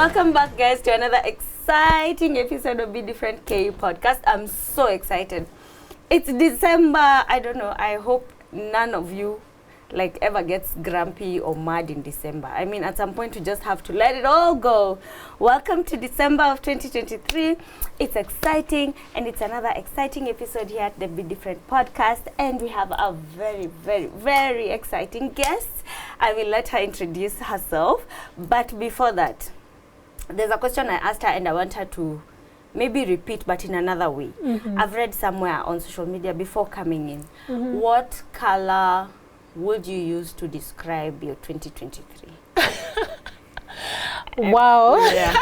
Welcome back, guys, to another exciting episode of Be Different K podcast. I'm so excited. It's December. I don't know. I hope none of you ever gets grumpy or mad in December. I mean, at some point, you just have to let it all go. Welcome to December of 2023. It's exciting, and it's another exciting episode here at the Be Different podcast. And we have a very, very, very exciting guest. I will let her introduce herself. But before that, there's a question I asked her, and I want her to maybe repeat, but in another way. I've read somewhere on social media before coming in. What color would you use to describe your 2023? Wow. Yeah.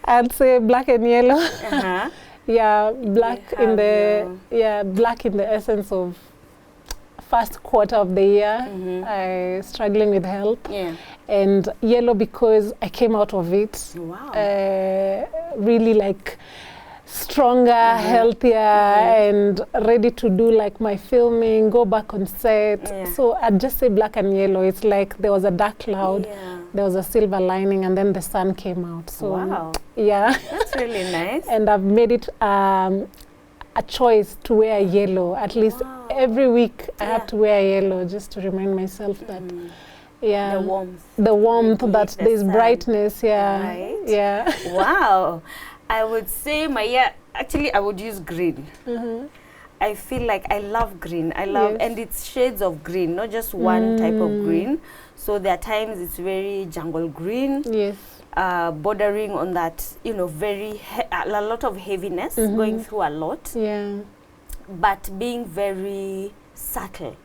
I'd say black and yellow. Uh-huh. Yeah, black in the essence of first quarter of the year. I struggling with health. Yeah. And yellow because I came out of it. Wow. Really stronger, healthier, and ready to do my filming, go back on set. Yeah. So I'd just say black and yellow. It's like there was a dark cloud, there was a silver lining, and then the sun came out. So wow. Yeah. That's really nice. And I've made it a choice to wear yellow. At least every week I have to wear yellow just to remind myself that the warmth that there's brightness. Right. Yeah. Wow. I would say I would use green. I feel like I love green. And it's shades of green, not just one type of green. So there are times it's very jungle green. Yes. Bordering on that, very a lot of heaviness, going through a lot. Yeah. But being very subtle.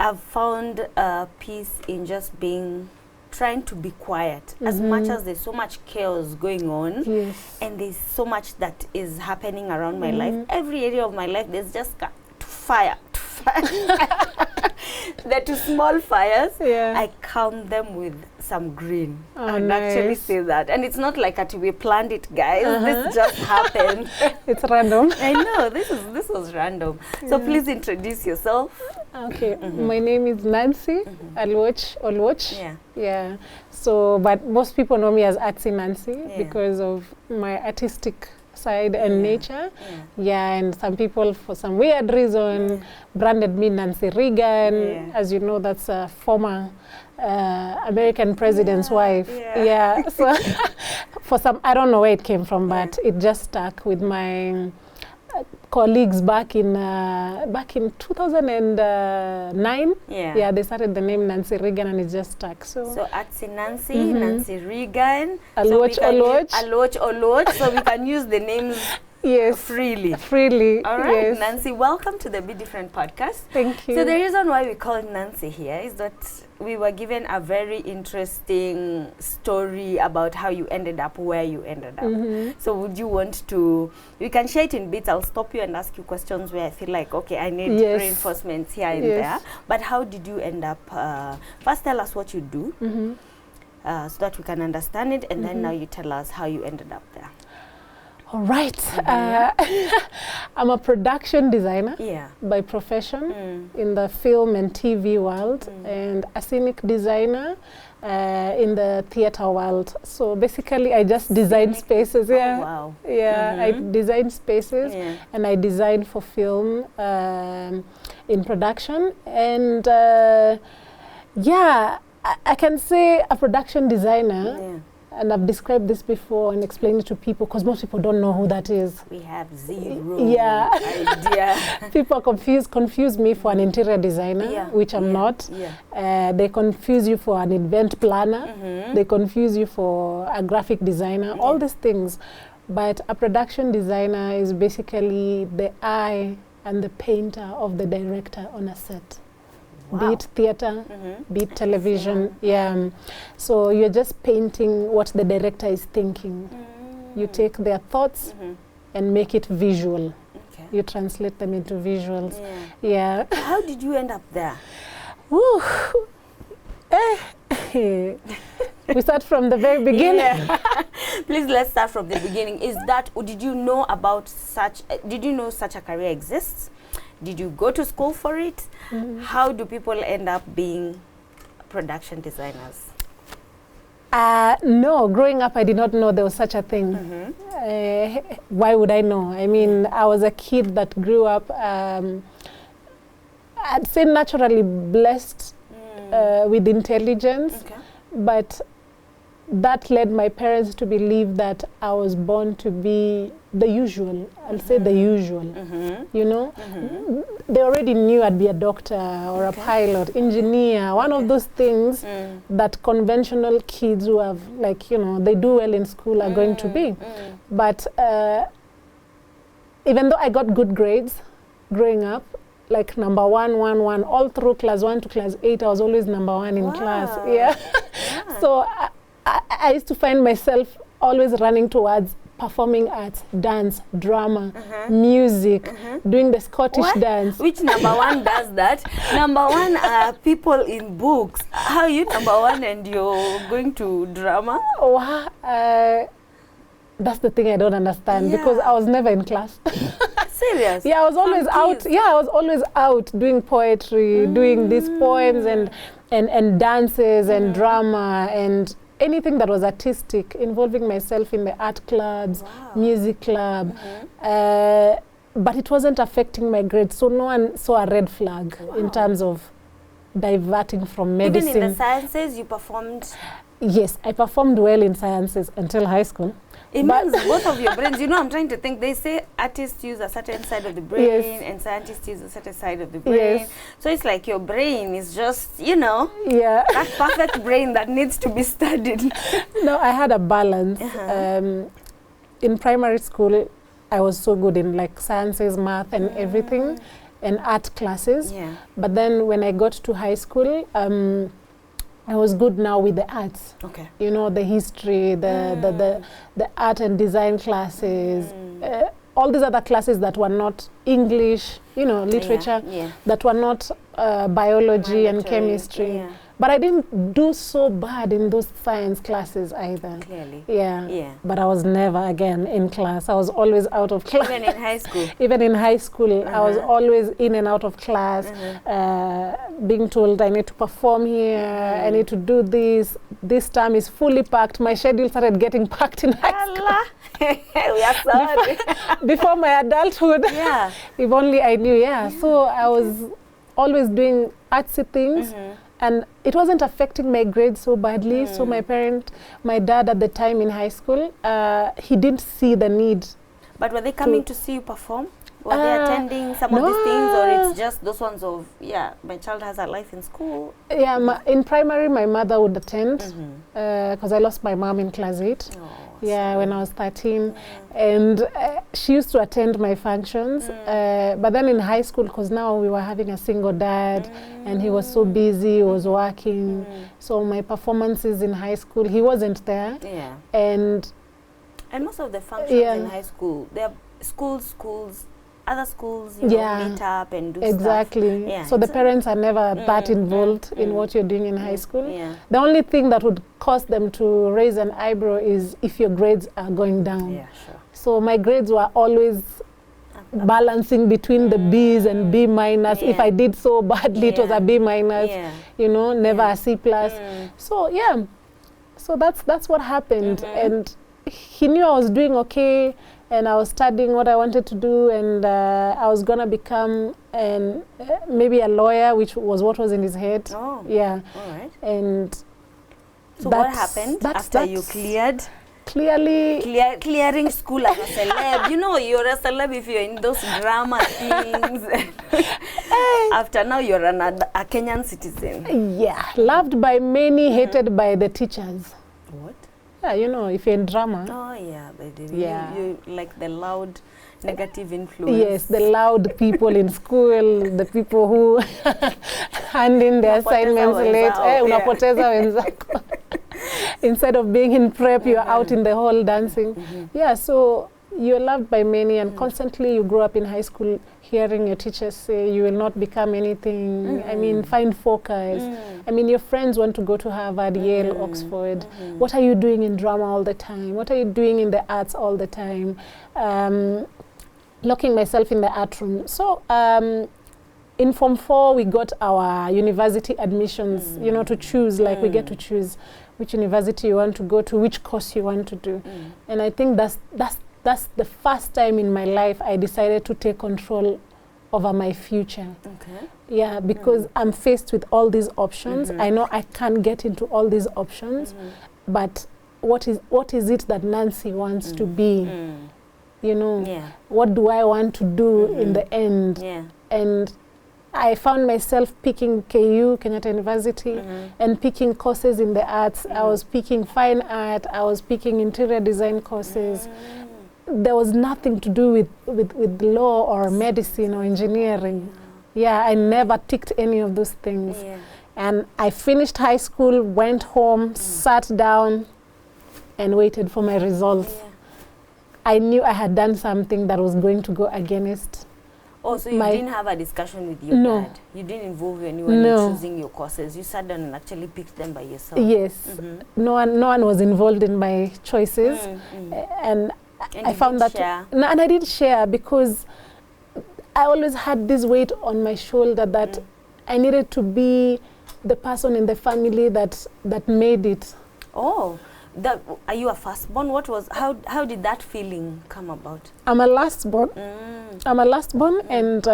I've found peace in just trying to be quiet. As much as there's so much chaos going on, and there's so much that is happening around my life, every area of my life, there's just fire. They're two small fires. I calm them with some green. I would actually say that. And it's not like we planned it, guys. This just happened. It's random. I know, this was random. So please introduce yourself. Okay, my name is Nancy Aluoch. Yeah. So, but most people know me as Artsy Nancy because of my artistic side and nature. And some people, for some weird reason, branded me Nancy Reagan. As you know, that's a former American president's wife. So for some, I don't know where it came from, but it just stuck with my colleagues back in 2009. They started the name Nancy Reagan, and it just stuck. So Artsy Nancy, Nancy Reagan, Aluoch. So we can use the names freely. All right, yes. Nancy, welcome to the Be Different podcast. Thank you. So the reason why we call Nancy here is that we were given a very interesting story about how you ended up where you ended up. So would you want to, you can share it in bits. I'll stop you and ask you questions where I feel like, okay, I need reinforcements here and there. But how did you end up, first tell us what you do so that we can understand it, and then now you tell us how you ended up there. All right. I'm a production designer by profession in the film and TV world, and a scenic designer in the theater world. So basically, I just design spaces. I design spaces, and I design for film in production. And I can say a production designer. And I've described this before and explained it to people because most people don't know who that is. We have zero idea. People confuse me for an interior designer, which I'm not. They confuse you for an event planner. They confuse you for a graphic designer, all these things. But a production designer is basically the eye and the painter of the director on a set. Be it theater, be it television. So you're just painting what the director is thinking. You take their thoughts and make it visual. You translate them into visuals. How did you end up there? We start from the very beginning. Please, let's start from the beginning. Did you know such a career exists? Did you go to school for it? How do people end up being production designers? No, growing up, I did not know there was such a thing. Why would I know? I mean, I was a kid that grew up, I'd say naturally blessed with intelligence, but that led my parents to believe that I was born to be the usual. I'll say the usual, you know. They already knew I'd be a doctor or a pilot, engineer, one of those things that conventional kids who have, like, you know, they do well in school are going to be. But even though I got good grades growing up, like number 1, 1, 1, all through class 1 to class 8, I was always number 1 in class. Yeah. So I used to find myself always running towards performing arts, dance, drama, music, doing the Scottish dance. Which number 1 does that? Number 1 are people in books. How are you number 1 and you're going to drama? That's the thing I don't understand, because I was never in class. Serious? Yeah, I was always out. Yeah, I was always out doing poetry, doing these poems and dances and drama and anything that was artistic, involving myself in the art clubs, music club. But it wasn't affecting my grades, so no one saw a red flag in terms of diverting from medicine. Even in the sciences, you performed? Yes, I performed well in sciences until high school. It means both of your brains, you know, I'm trying to think, they say artists use a certain side of the brain and scientists use a certain side of the brain. So it's like your brain is just, you know, that perfect brain that needs to be studied. No, I had a balance. In primary school, I was so good in like sciences, math and everything, and art classes. But then when I got to high school, I was good now with the arts. You know, the history, the art and design classes, all these other classes that were not English, you know, literature, that were not biology and chemistry. But I didn't do so bad in those science classes either. But I was never again in class. I was always out of class. Even in high school? Even in high school, I was always in and out of class, being told I need to perform here, I need to do this. This term is fully packed. My schedule started getting packed in high school. We are sorry. Before my adulthood. If only I knew, So I was always doing artsy things. And it wasn't affecting my grades so badly. So my dad at the time in high school, he didn't see the need. But were they coming to see you perform? Were they attending some of these things, or it's just those ones of, my child has a life in school? In primary, my mother would attend, because I lost my mom in class 8. When I was 13. And she used to attend my functions. But then in high school, because now we were having a single dad, and he was so busy, he was working. So my performances in high school, he wasn't there. And most of the functions in high school, they're schools, other schools, you know, meet up and do stuff. So the parents are never that involved in what you're doing in high school. The only thing that would cause them to raise an eyebrow is if your grades are going down. So my grades were always balancing between the B's and B minus. If I did so badly, it was a B minus, you know, never a C plus. So so that's what happened. And he knew I was doing okay, and I was studying what I wanted to do, and I was gonna become maybe a lawyer, which was what was in his head. And so what happened after you cleared? Clearing school as a celeb. You know, you're a celeb if you're in those drama things. After now, you're a Kenyan citizen. Loved by many, hated by the teachers. What? You know, if you're in drama. But you like the loud negative influence. Yes, the loud people in school, the people who hand in their assignments late. Unapoteza wenzako. Instead of being in prep, you're out in the hall dancing. So you're loved by many, and constantly you grow up in high school hearing your teachers say you will not become anything. I mean, find focus. I mean, your friends want to go to Harvard, Yale, Oxford. What are you doing in drama all the time? What are you doing in the arts all the time? Locking myself in the art room. So in Form 4, we got our university admissions, you know, to choose, like we get to choose which university you want to go to, which course you want to do. And I think that's the first time in my life I decided to take control over my future. Okay. Yeah, because I'm faced with all these options. I know I can't get into all these options, but what is it that Nancy wants to be? You know, what do I want to do in the end? And I found myself picking KU, Kenyatta University, and picking courses in the arts. I was picking fine art, I was picking interior design courses. There was nothing to do with law or medicine or engineering. I never ticked any of those things. And I finished high school, went home, sat down, and waited for my results. I knew I had done something that was going to go against. Oh, so you didn't have a discussion with your dad? You didn't involve anyone in choosing your courses? You sat down and actually picked them by yourself? Yes. No one was involved in my choices. And I found that... No, and I didn't share because I always had this weight on my shoulder that I needed to be the person in the family that made it. Oh. Are you a firstborn? How did that feeling come about? I'm a lastborn. I'm a lastborn, and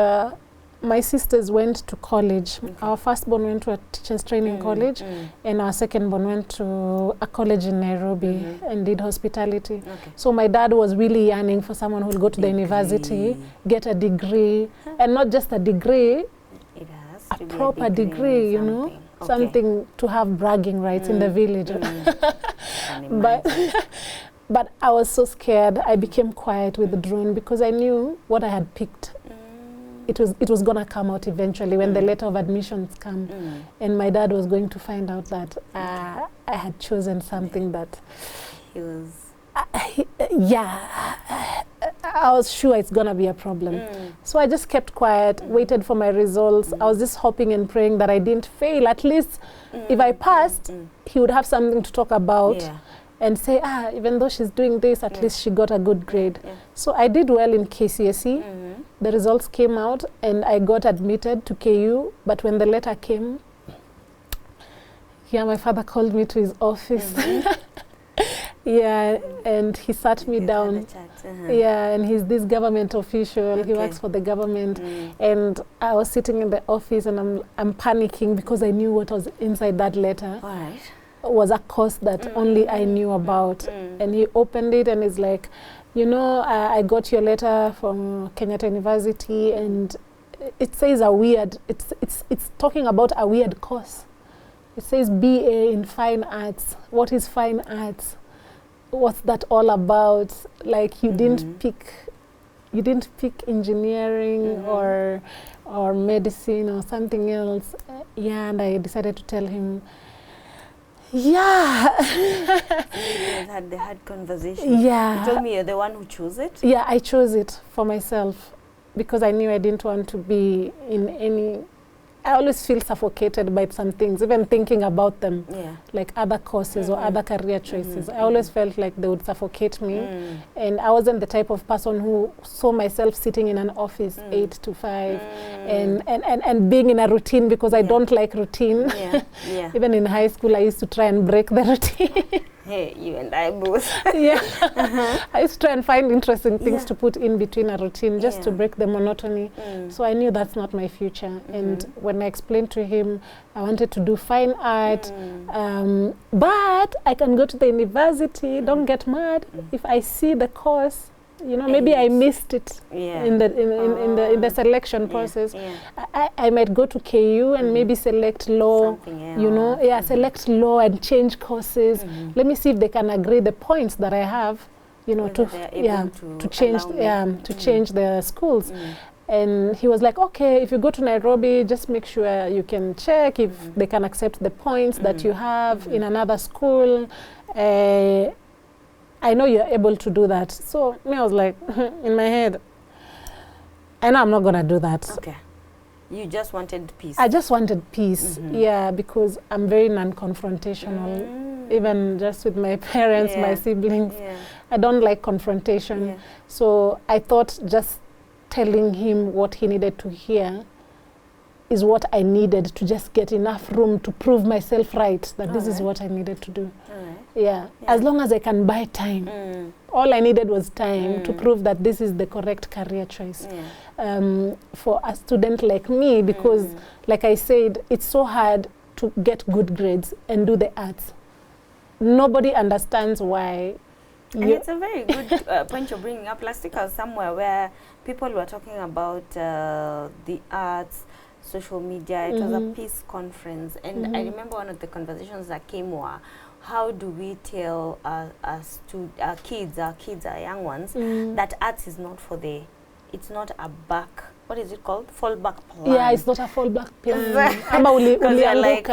my sisters went to college. Our firstborn went to a teacher's training college, and our secondborn went to a college in Nairobi and did hospitality. So my dad was really yearning for someone who will go to the university, get a degree, and not just a degree, a proper degree, you know. Something to have bragging rights in the village. But I was so scared. I became quiet, withdrawn, because I knew what I had picked. It was gonna come out eventually when the letter of admissions come, and my dad was going to find out that I had chosen something that he was. I was sure it's gonna be a problem. So I just kept quiet, waited for my results. I was just hoping and praying that I didn't fail. At least if I passed, he would have something to talk about and say, even though she's doing this, at least she got a good grade. So I did well in KCSE. The results came out and I got admitted to KU. But when the letter came, my father called me to his office. And he sat me down. And he's this government official. He works for the government. And I was sitting in the office and I'm panicking because I knew what was inside that letter. Was a course that only I knew about. And he opened it and is like, I got your letter from Kenyatta University, and it says it's talking about a weird course. It says BA in fine arts. What is fine arts? What's that all about? Like you didn't pick engineering or medicine or something else. And I decided to tell him. You had the hard conversation. You told me you're the one who chose it? I chose it for myself because I knew I didn't want to be in any... I always feel suffocated by some things, even thinking about them, like other courses or other career choices. I always felt like they would suffocate me. And I wasn't the type of person who saw myself sitting in an office 8 to 5 and being in a routine because I don't like routine. Even in high school, I used to try and break the routine. Hey, you and I both. I used to try and find interesting things to put in between a routine just to break the monotony. So I knew that's not my future. And when I explained to him, I wanted to do fine art, but I can go to the university. Don't get mad if I see the course. Maybe I missed it in the selection process. I might go to KU and maybe select law, select law and change courses. Let me see if they can agree the points that I have, to change the schools. And he was like, okay, if you go to Nairobi, just make sure you can check if they can accept the points that you have in another school. I know you're able to do that. So I was like, in my head, I know I'm not going to do that. Okay. You just wanted peace. I just wanted peace, because I'm very non-confrontational, even just with my parents, my siblings. I don't like confrontation. So I thought just telling him what he needed to hear is what I needed to just get enough room to prove myself right, that this is what I needed to do. Yeah, as long as I can buy time. All I needed was time to prove that this is the correct career choice for a student like me, because like I said, it's so hard to get good grades and do the arts. Nobody understands why. And it's a very good point you're bringing up. Last week I was somewhere where people were talking about the arts, social media. It was a peace conference, and I remember one of the conversations that came were, how do we tell our kids, our young ones, that arts is not for the, it's not a back, what is it called? Fallback plan. Yeah, it's not a fallback plan. Like,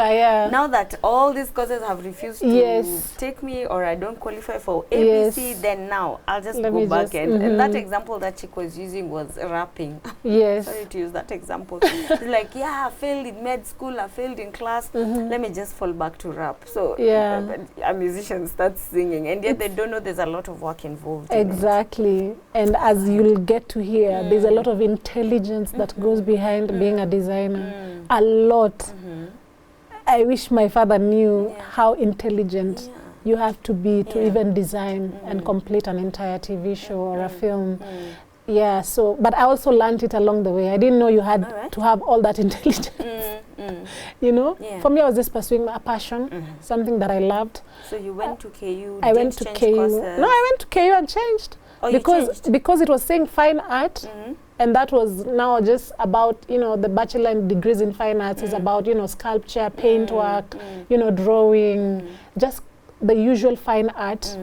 now that all these courses have refused to take me, or I don't qualify for ABC, then now I'll just go back and that example that Chick was using was rapping. Yes. Sorry to use that example. It's like, yeah, I failed in med school, I failed in class, let me just fall back to rap. So a musician starts singing, and yet they don't know there's a lot of work involved. Exactly. And as you'll get to hear, there's a lot of intelligence that goes behind being a designer. A lot. I wish my father knew how intelligent you have to be to even design and complete an entire TV show or a film. Yeah, so, but I also learned it along the way. I didn't know you had to have all that intelligence. You know? For me, I was just pursuing a passion, something that I loved. So you went to KU, I went to KU. No, I went to KU and changed. Oh, because it was saying fine art, and that was now just about, you know, the bachelor and degrees in fine arts is about, you know, sculpture, paintwork, you know, drawing, just the usual fine art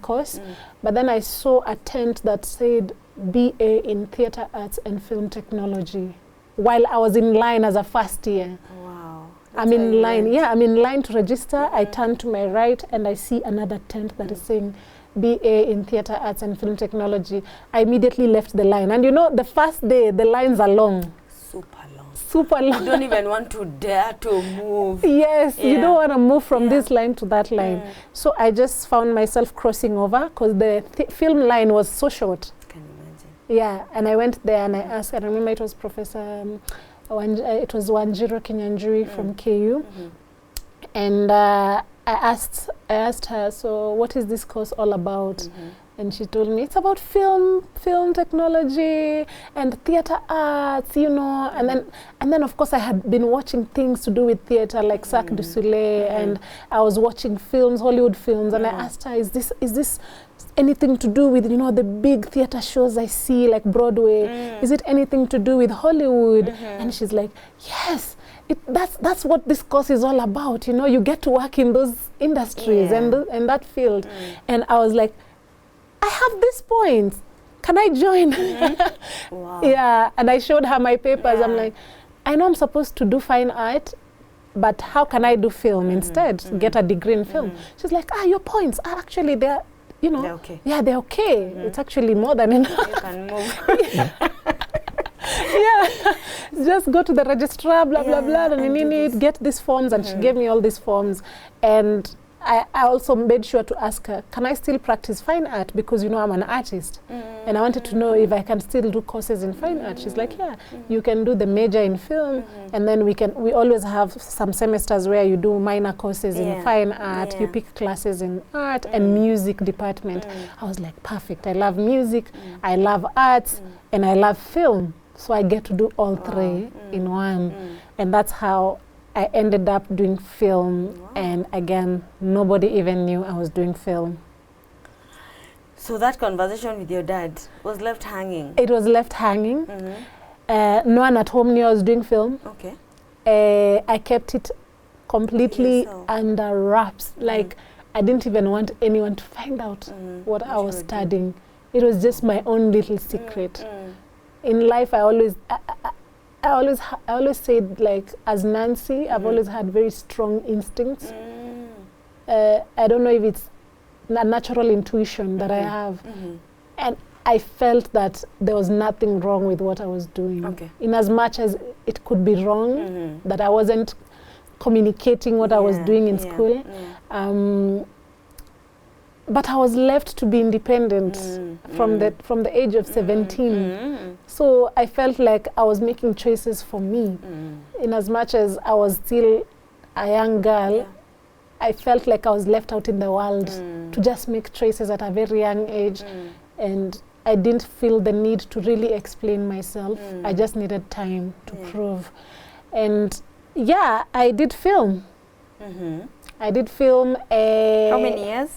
course. But then I saw a tent that said BA in Theatre Arts and Film Technology while I was in line as a first year. Wow. I'm in line. Yeah, I'm in line to register. I turn to my right and I see another tent that is saying BA in Theatre Arts and Film Technology. I immediately left the line. And you know, the first day, the lines are long. Super long. Super long. You don't even want to dare to move. Yes, you don't want to move from this line to that line. So I just found myself crossing over because the film line was so short. Can you imagine? Yeah, and I went there and I asked, I remember it was Professor, it was Wanjiro Kinyanjui from KU. And I asked her, so what is this course all about? And she told me it's about film technology and theater arts, you know. And then of course I had been watching things to do with theater like Cirque du Soleil, and I was watching films, Hollywood films, and I asked her, is this anything to do with, you know, the big theater shows I see like Broadway? Is it anything to do with Hollywood? And she's like, yes. That's what this course is all about, you know. You get to work in those industries and that field. And I was like, I have this point. Can I join? Wow. Yeah, and I showed her my papers. I'm like, I know I'm supposed to do fine art, but how can I do film instead? Get a degree in film. She's like, your points are actually they're, you know, they're okay. Yeah, they're okay. It's actually more than enough. You can move. Yeah, just go to the registrar, blah, blah, blah, and get these forms. And she gave me all these forms. And I also made sure to ask her, can I still practice fine art? Because, you know, I'm an artist. And I wanted to know if I can still do courses in fine art. She's like, yeah, you can do the major in film. And then we always have some semesters where you do minor courses in fine art. You pick classes in art and music department. I was like, perfect. I love music, I love arts, and I love film. So I get to do all three in one. And that's how I ended up doing film. And again, nobody even knew I was doing film. So that conversation with your dad was left hanging? It was left hanging. No one at home knew I was doing film. Okay. I kept it completely under wraps. Like, I didn't even want anyone to find out what I was studying. It was just my own little secret. In life, I always said, like, as Nancy, I've always had very strong instincts. I don't know if it's a natural intuition that I have. And I felt that there was nothing wrong with what I was doing. In as much as it could be wrong, that I wasn't communicating what I was doing in school. but I was left to be independent from the age of 17. So I felt like I was making choices for me. In as much as I was still a young girl, I felt like I was left out in the world to just make choices at a very young age. And I didn't feel the need to really explain myself. I just needed time to prove. And yeah, I did film. I did film. How many years?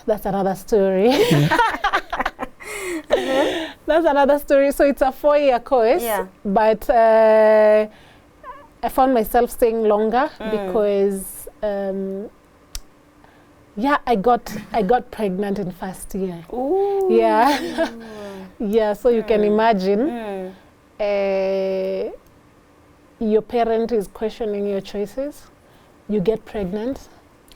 That's another story. That's another story. So it's a 4-year course, but I found myself staying longer because, I got pregnant in first year. Ooh. Yeah, yeah. So you can imagine, your parent is questioning your choices. You get pregnant.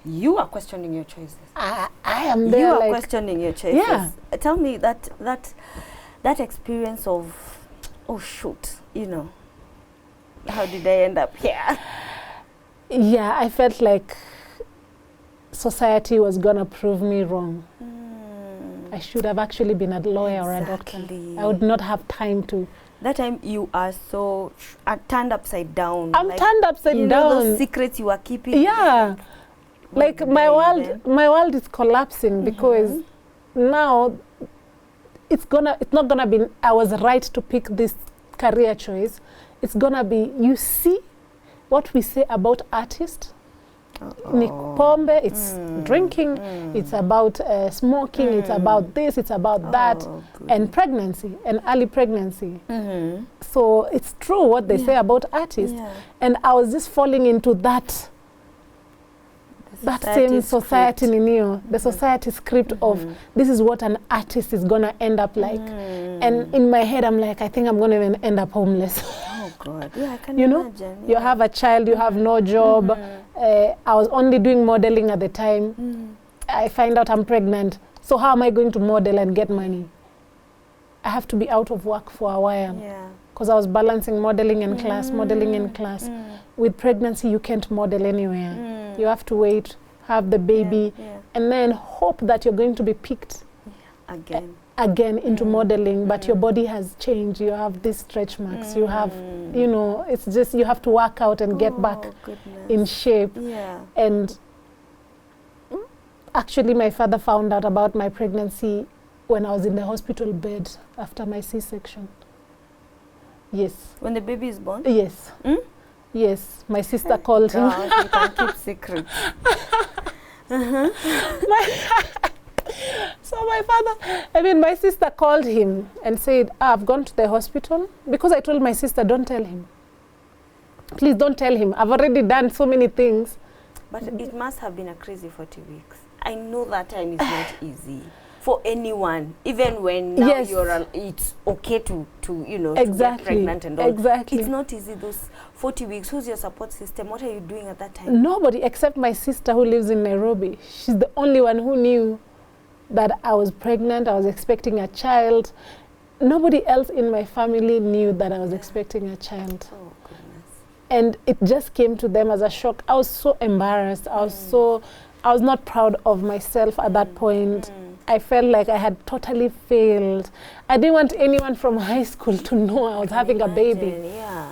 You are questioning your choices. I am there. You are questioning your choices. Yeah. Tell me that experience of, oh shoot, how did I end up here? Yeah, I felt like society was gonna prove me wrong. I should have actually been a lawyer or a doctor. I would not have time to. That time you are so turned upside down. I'm turned upside down. Those secrets you are keeping. Yeah. Like my world is collapsing because now it's not gonna be I was right to pick this career choice. It's gonna be, you see what we say about artists. Pombe, it's drinking, it's about smoking, it's about this, it's about that, and pregnancy, and early pregnancy. So it's true what they say about artists. And I was just falling into that same society the society script of this is what an artist is gonna end up like. And in my head I'm like, I think I'm gonna even end up homeless. Oh God, yeah, I can imagine. You have a child, you have no job. I was only doing modeling at the time. I find out I'm pregnant. So how am I going to model and get money? I have to be out of work for a while. Because I was balancing modeling and class, modeling and class. With pregnancy, you can't model anywhere. You have to wait, have the baby, and then hope that you're going to be picked again into modeling, but your body has changed. You have these stretch marks. You have, it's just you have to work out and get back in shape. And actually, my father found out about my pregnancy when I was in the hospital bed after my C-section. Yes. When the baby is born? Yes. Yes. My sister called him. You can keep secrets. So my sister called him and said, I've gone to the hospital, because I told my sister, don't tell him. Please don't tell him. I've already done so many things. But it must have been a crazy 40 weeks. I know that time is not easy for anyone, even when now it's okay to get pregnant and all. Exactly. It's not easy, those 40 weeks. Who's your support system? What are you doing at that time? Nobody except my sister who lives in Nairobi. She's the only one who knew that I was pregnant, I was expecting a child. Nobody else in my family knew that I was expecting a child. Oh, goodness. And it just came to them as a shock. I was so embarrassed. I was not proud of myself at that point. I felt like I had totally failed. I didn't want anyone from high school to know I was having a baby. Yeah.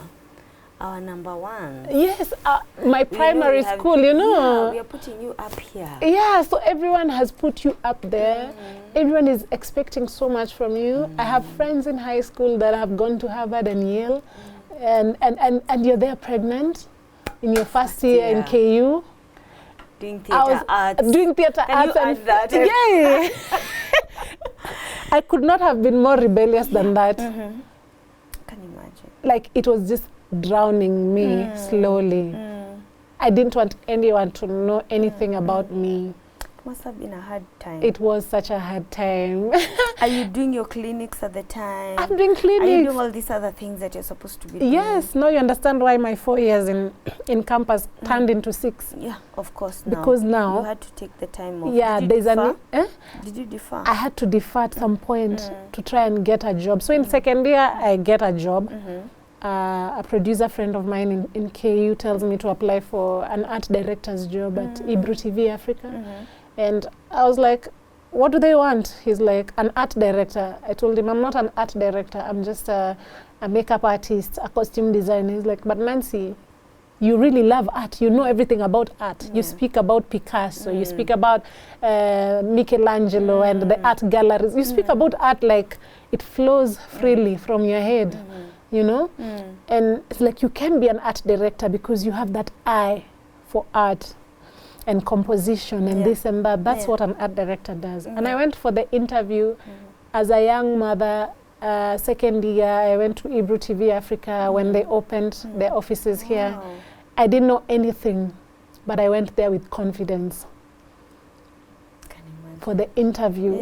Our number one. Yes, my primary school, Yeah, we are putting you up here. Yeah, so everyone has put you up there. Everyone is expecting so much from you. I have friends in high school that have gone to Harvard and Yale, and you're there pregnant in your first year in KU. Doing theatre arts. Doing theatre arts. Can you add that? Yeah. I could not have been more rebellious than that. Can you imagine? Like, it was just drowning me slowly. I didn't want anyone to know anything about me. It must have been a hard time. It was such a hard time. Are you doing your clinics at the time? I'm doing clinics. Are you doing all these other things that you're supposed to be doing? Yes. Now you understand why my 4 years in campus turned into 6. Yeah, of course. Because now you had to take the time off. Yeah, Did you defer? Did you defer? I had to defer at some point to try and get a job. So in second year, I get a job. A producer friend of mine in KU tells me to apply for an art director's job at Ibru TV Africa. And I was like, what do they want? He's like, an art director. I told him, I'm not an art director. I'm just a makeup artist, a costume designer. He's like, but Nancy, you really love art. You know everything about art. You speak about Picasso. You speak about Michelangelo and the art galleries. You speak about art like it flows freely from your head, you know? And it's like you can be an art director because you have that eye for art and composition and this and that. That's what an art director does. And I went for the interview as a young mother. Second year, I went to Hebrew TV Africa when they opened their offices here. I didn't know anything, but I went there with confidence for the interview.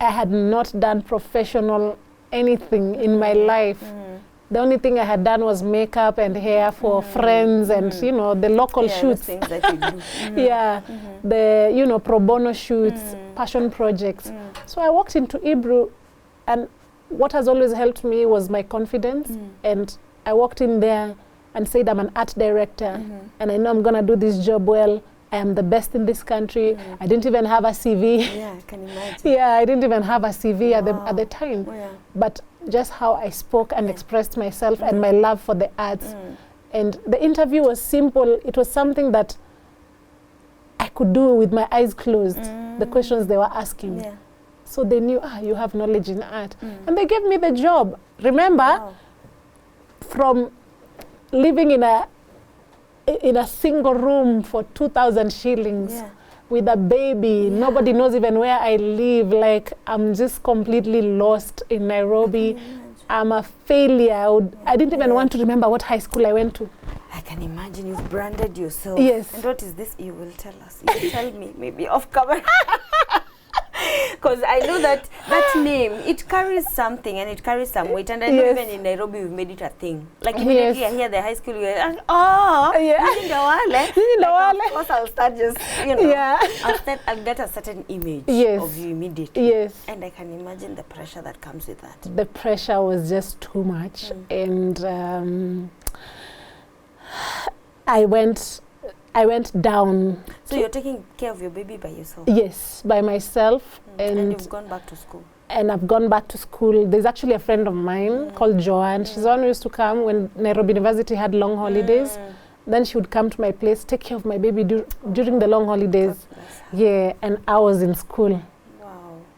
I had not done professional anything in my life. The only thing I had done was makeup and hair for friends and, you know, the local shoots. Things that you do. The, you know, pro bono shoots, passion projects. So I walked into Hebrew, and what has always helped me was my confidence. And I walked in there and said, I'm an art director, and I know I'm going to do this job well. I am the best in this country. I didn't even have a CV. Yeah, I can imagine. I didn't even have a CV at the time. But just how I spoke and expressed myself and my love for the arts. And the interview was simple. It was something that I could do with my eyes closed, the questions they were asking. So they knew, you have knowledge in art. And they gave me the job. Remember, from living in a single room for 2,000 shillings with a baby. Nobody knows even where I live. Like, I'm just completely lost in Nairobi. I'm a failure. I didn't even want to remember what high school I went to. I can imagine you've branded yourself. Yes. And what is this? You will tell us. You will tell me, maybe off camera. Because I know that name, it carries something and it carries some weight. And I know even in Nairobi, we've made it a thing. Like immediately I hear the high school, you're like, of course I'll start just, you know, I'll get a certain image of you immediately. And I can imagine the pressure that comes with that. The pressure was just too much. And I went down. So you're taking care of your baby by yourself? Yes, by myself. And you've gone back to school? And I've gone back to school. There's actually a friend of mine called Joanne. She's the one who used to come when Nairobi University had long holidays. Then she would come to my place, take care of my baby during the long holidays. And I was in school.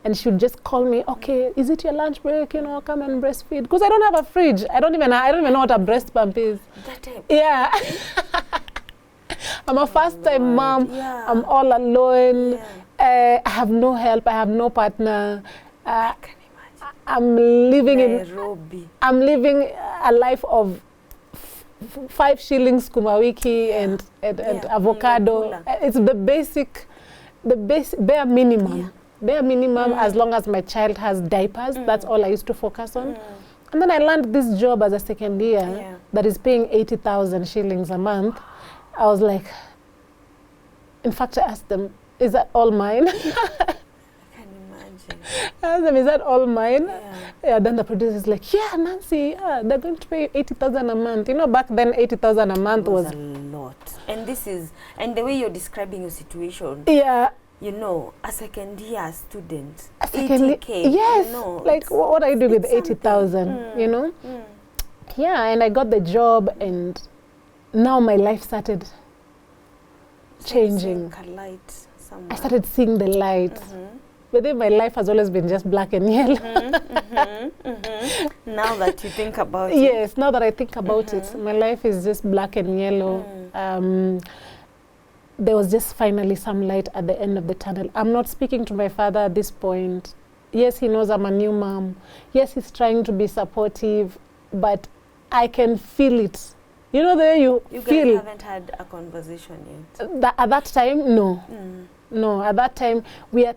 And she would just call me, okay, is it your lunch break? You know, come and breastfeed. Because I don't have a fridge. I don't even know what a breast pump is. That time? Yeah. I'm a first-time mom. I'm all alone. I have no help. I have no partner. I can imagine. I'm living Nairobi. I'm living a life of 5 shillings kumawiki and avocado. It's the basic, bare minimum. Bare minimum as long as my child has diapers. That's all I used to focus on. And then I landed this job as a second year that is paying 80,000 shillings a month. I was like, in fact, I asked them, is that all mine? I can imagine. I asked them, is that all mine? Then the producer is like, Nancy, they're going to pay 80,000 a month. You know, back then 80,000 a month was a lot. And and the way you're describing your situation. You know, a second year student, 80K. Yes, you know, like what are you doing with 80,000, you know? And I got the job, and now my life started changing. I started seeing the light. But then my life has always been just black and yellow. Now that you think about it. Yes, now that I think about it, my life is just black and yellow. There was just finally some light at the end of the tunnel. I'm not speaking to my father at this point. Yes, he knows I'm a new mom. Yes, he's trying to be supportive, but I can feel it. You know the way you feel. You guys haven't had a conversation yet? At that time, no. No, at that time, we're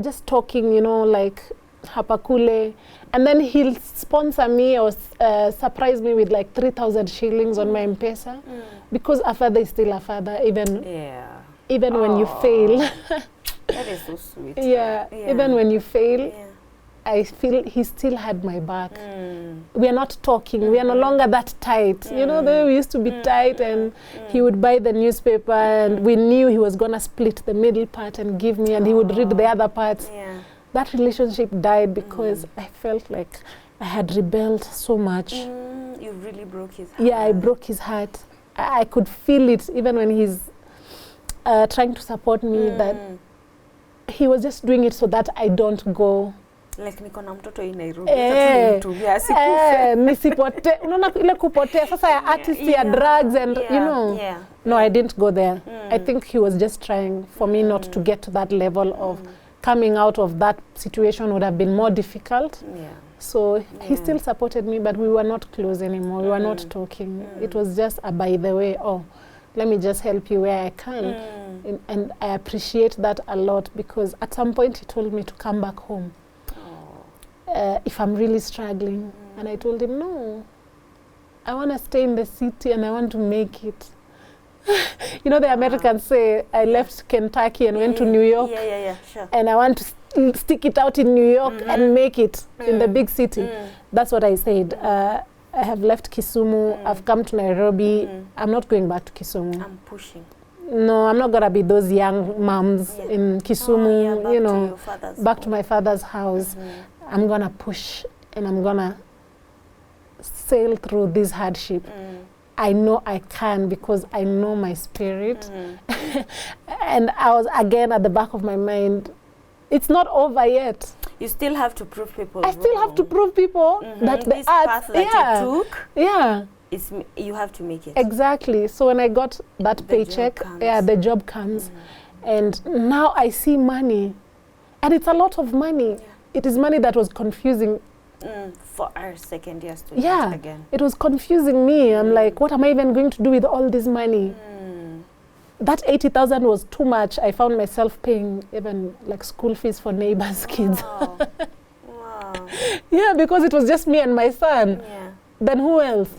just talking, you know, like hapakule. And then he'll sponsor me or surprise me with like 3,000 shillings on my M-Pesa. Because a father is still a father, even when you fail. That is so sweet. Even when you fail, I feel he still had my back. We are not talking. We are no longer that tight. You know, the way we used to be tight, and he would buy the newspaper, and we knew he was going to split the middle part and give me, and he would read the other parts. That relationship died because I felt like I had rebelled so much. You really broke his heart. Yeah, I broke his heart. I could feel it even when he's trying to support me, that he was just doing it so that I don't go. Like niko na mtoto in Nairobi. Nisipote. Unaona ile kupotea sasa ya artist ya drugs and you know. No, I didn't go there. I think he was just trying for me not to get to that level of coming out of that situation would have been more difficult. So he still supported me, but we were not close anymore. We were not talking. It was just a by the way, oh, let me just help you where I can. And I appreciate that a lot, because at some point he told me to come back home if I'm really struggling. And I told him, no, I want to stay in the city and I want to make it. You know, the Americans say, I left Kentucky and went to New York. Sure. And I want to stick it out in New York and make it in the big city. That's what I said. I have left Kisumu. I've come to Nairobi. I'm not going back to Kisumu. I'm pushing. No, I'm not going to be those young moms in Kisumu, you know, back to my father's house. I'm going to push and I'm going to sail through this hardship. I know I can, because I know my spirit. And I was again at the back of my mind, it's not over yet. You still have to prove people I still have to prove people that this the art path that you took, you have to make it. Exactly. So when I got that paycheck, the job comes. And now I see money. And it's a lot of money. It is money that was confusing. For our second year students again. It was confusing me. I'm like, what am I even going to do with all this money? That 80,000 was too much. I found myself paying even like school fees for neighbors' kids. Wow. Yeah, because it was just me and my son. Then who else?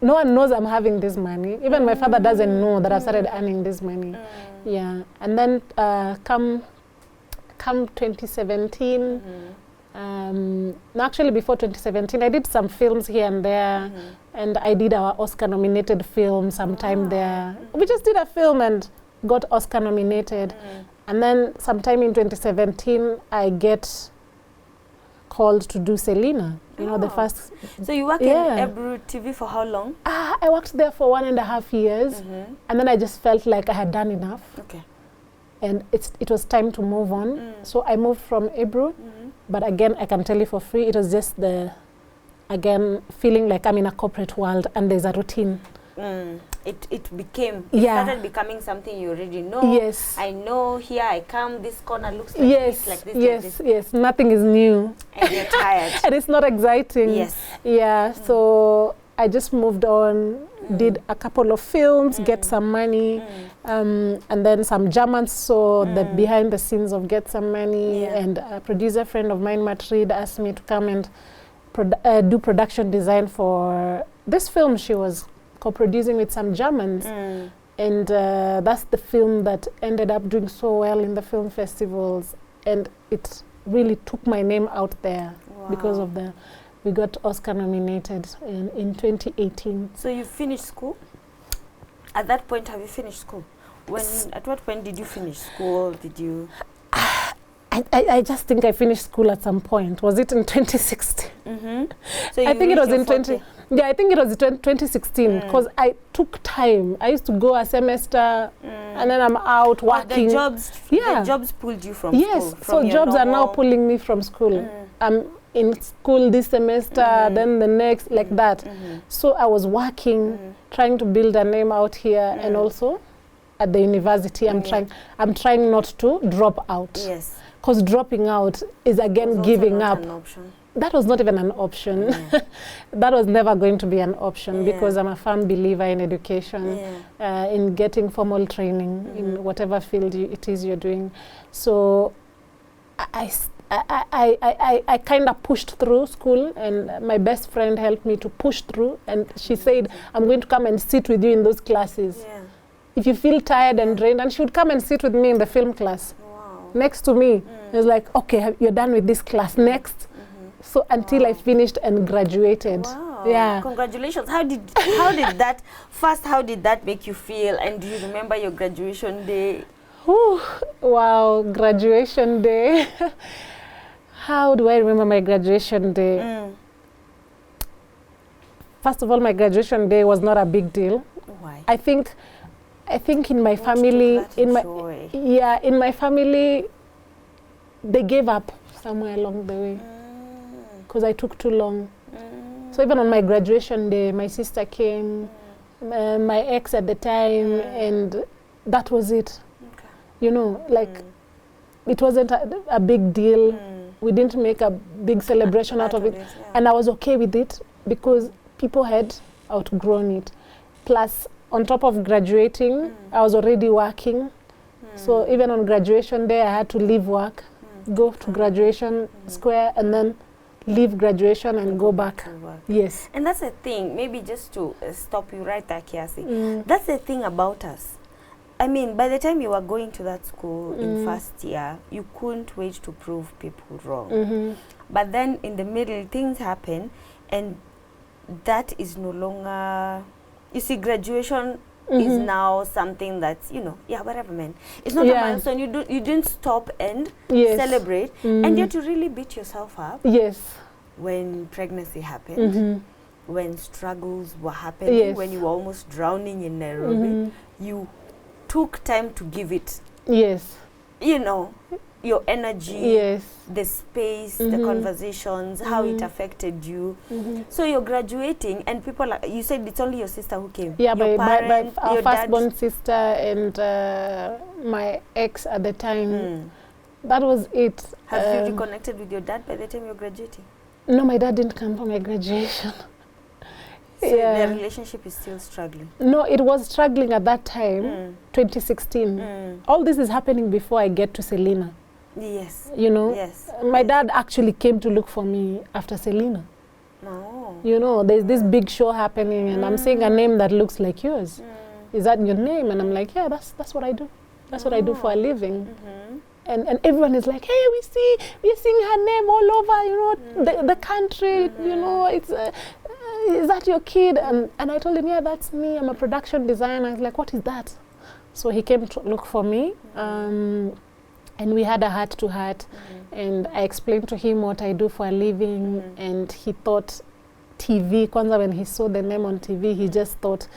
No one knows I'm having this money. Even my father doesn't know that I've started earning this money. Yeah. And then come 2017, actually before 2017, I did some films here and there, and I did our Oscar-nominated film sometime there. We just did a film and got Oscar-nominated. And then sometime in 2017, I get called to do Selena, you know, the first... So you worked in Ebru TV for how long? I worked there for 1.5 years, and then I just felt like I had done enough. Okay. And it was time to move on. So I moved from Ebru, but again, I can tell you for free, it was just again, feeling like I'm in a corporate world and there's a routine. It started becoming something you already know. Yes. I know, here I come, this corner looks like this, like this. Yes, nothing is new. And you're tired. And it's not exciting. Yes. Yeah, so I just moved on, did a couple of films, get some money, and then some Germans saw the behind the scenes of Get Some Money, and a producer friend of mine, Matrid, asked me to come and do production design for this film she was co-producing with some Germans. And that's the film that ended up doing so well in the film festivals, and it really took my name out there because of we got Oscar nominated in 2018. So you finished school? At that point, have you finished school? At what point did you finish school? Did you? I just think I finished school at some point. Was it in 2016? So I think it was in 20. Yeah, I think it was 2016 because I took time. I used to go a semester and then I'm out working. The jobs pulled you from school? Yes, so jobs are now pulling me from school. I'm in school this semester, then the next, like that. So I was working, trying to build a name out here, and also at the university, I'm trying not to drop out. Yes. Because dropping out is again giving up. That was not even an option. That was never going to be an option because I'm a firm believer in education, in getting formal training in whatever field it is you're doing. So I kind of pushed through school, and my best friend helped me to push through, and she said, I'm going to come and sit with you in those classes. If you feel tired and drained, and she would come and sit with me in the film class. next to me. He was like, okay, you're done with this class, next. So until I finished and graduated. Wow. Yeah. Congratulations. How did that make you feel? And do you remember your graduation day? Ooh, wow, graduation day. How do I remember my graduation day? First of all, my graduation day was not a big deal. Why? I think in my family, in my family, they gave up somewhere along the way because I took too long. So even on my graduation day, my sister came, my ex at the time, and that was it. Okay. You know, like it wasn't a big deal. We didn't make a big celebration out of it. Yeah. And I was okay with it because people had outgrown it. Plus, on top of graduating, I was already working. So even on graduation day, I had to leave work, go to graduation square, and then leave graduation and go back. Yes. And that's the thing, maybe just to stop you right there, Kiasi. That's the thing about us. I mean, by the time you were going to that school in first year, you couldn't wait to prove people wrong. But then in the middle, things happen, and that is no longer... You see, graduation is now something that's, you know, whatever, man. It's not a milestone. You didn't stop and celebrate, and yet you really beat yourself up. Yes. When pregnancy happened, when struggles were happening, when you were almost drowning in Nairobi, you took time to give it. Yes. You know, your energy, the space, the conversations, how it affected you. So you're graduating, and people are, you said it's only your sister who came. Yeah, your my our firstborn sister and my ex at the time. That was it. Have you reconnected with your dad by the time you're graduating? No, my dad didn't come for my graduation. So the relationship is still struggling? No, it was struggling at that time, 2016. All this is happening before I get to Selena. Yes. You know? Yes. My dad actually came to look for me after Selena. Oh. You know, there's this big show happening, and I'm saying a name that looks like yours. Is that your name? And I'm like, yeah, that's what I do. That's what I do for a living. And everyone is like, hey, we're seeing her name all over, you know, the country, you know, it's, is that your kid? And I told him, yeah, that's me. I'm a production designer. I was like, what is that? So he came to look for me, and we had a heart-to-heart, and I explained to him what I do for a living, and he thought TV, kwanza when he saw the name on TV, he just thought,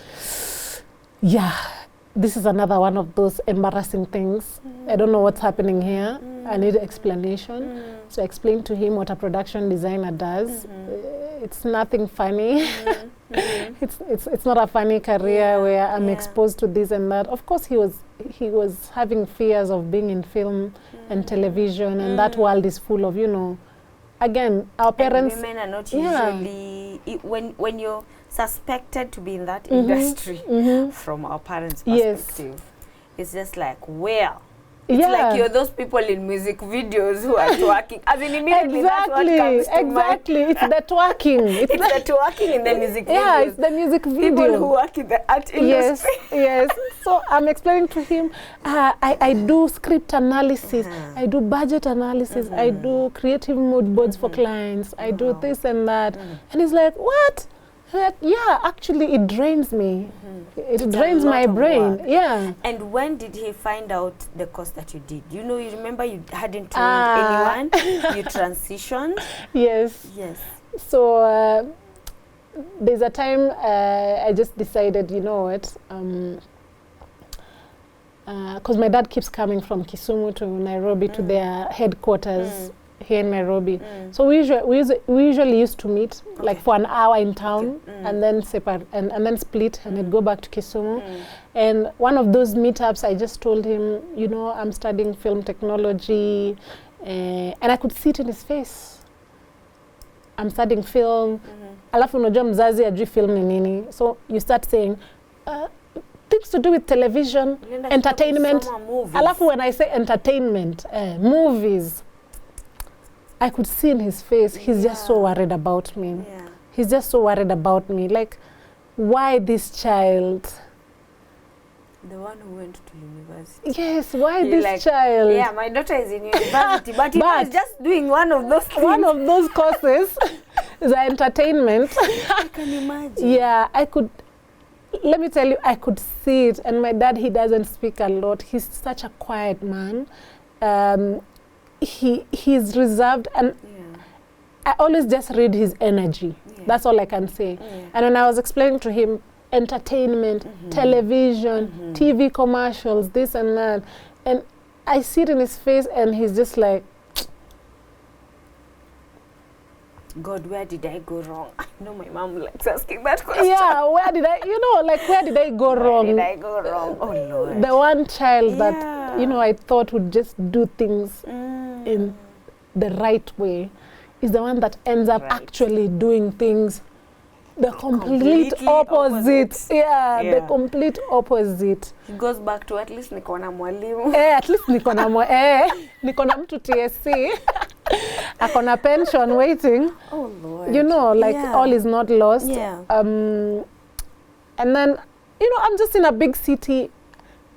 yeah, this is another one of those embarrassing things. I don't know what's happening here. I need an explanation. So I explained to him what a production designer does. It's nothing funny. It's not a funny career where I'm exposed to this and that. Of course, he was having fears of being in film and television, and that world is full of, you know, again, our parents. And women are not usually when you're suspected to be in that industry from our parents' perspective. It's just like, well, it's like you're those people in music videos who are twerking. As in immediately that's what comes to mind. It's the twerking. It's the twerking in the music videos. Yeah, it's the music video. People who work in the art industry. Yes. So I'm explaining to him, I do script analysis, I do budget analysis, I do creative mood boards for clients, I do this and that. And he's like, what? Like, yeah, actually it drains me. It drains my brain. Yeah. And when did he find out the course that you did? You know, you remember you hadn't told anyone. You transitioned. Yes. So there's a time I just decided, you know what, because my dad keeps coming from Kisumu to Nairobi to their headquarters here in Nairobi. So we usually used to meet like for an hour in town and then separate and then split and then go back to Kisumu. And one of those meetups, I just told him, you know, I'm studying film technology, and I could see it in his face. I'm studying film. Alafu unajua mzazi ajui film ni nini. So you start saying, things to do with television, entertainment. Alafu when I say entertainment, movies, I could see in his face, he's just so worried about me. He's just so worried about me. Like, why this child? The one who went to university. Yes, why You're this child? Yeah, my daughter is in university, but he was just doing one of those things. One of those courses, the entertainment. I can imagine. Yeah, let me tell you, I could see it. And my dad, he doesn't speak a lot. He's such a quiet man. He's reserved, and I always just read his energy. Yeah. That's all I can say. Yeah. And when I was explaining to him entertainment, television, TV commercials, this and that, and I see it in his face, and he's just like, God, where did I go wrong? I know my mom likes asking that question. Yeah, where did I go wrong? Where did I go wrong? Oh, Lord. The one child that, I thought would just do things in the right way is the one that ends up actually doing things the complete opposite. Yeah, the complete opposite. He goes back to at least niko na mwalimu. At least niko na mtu TSC. Ako na pension waiting. Oh Lord. All is not lost. Yeah. And then, I'm just in a big city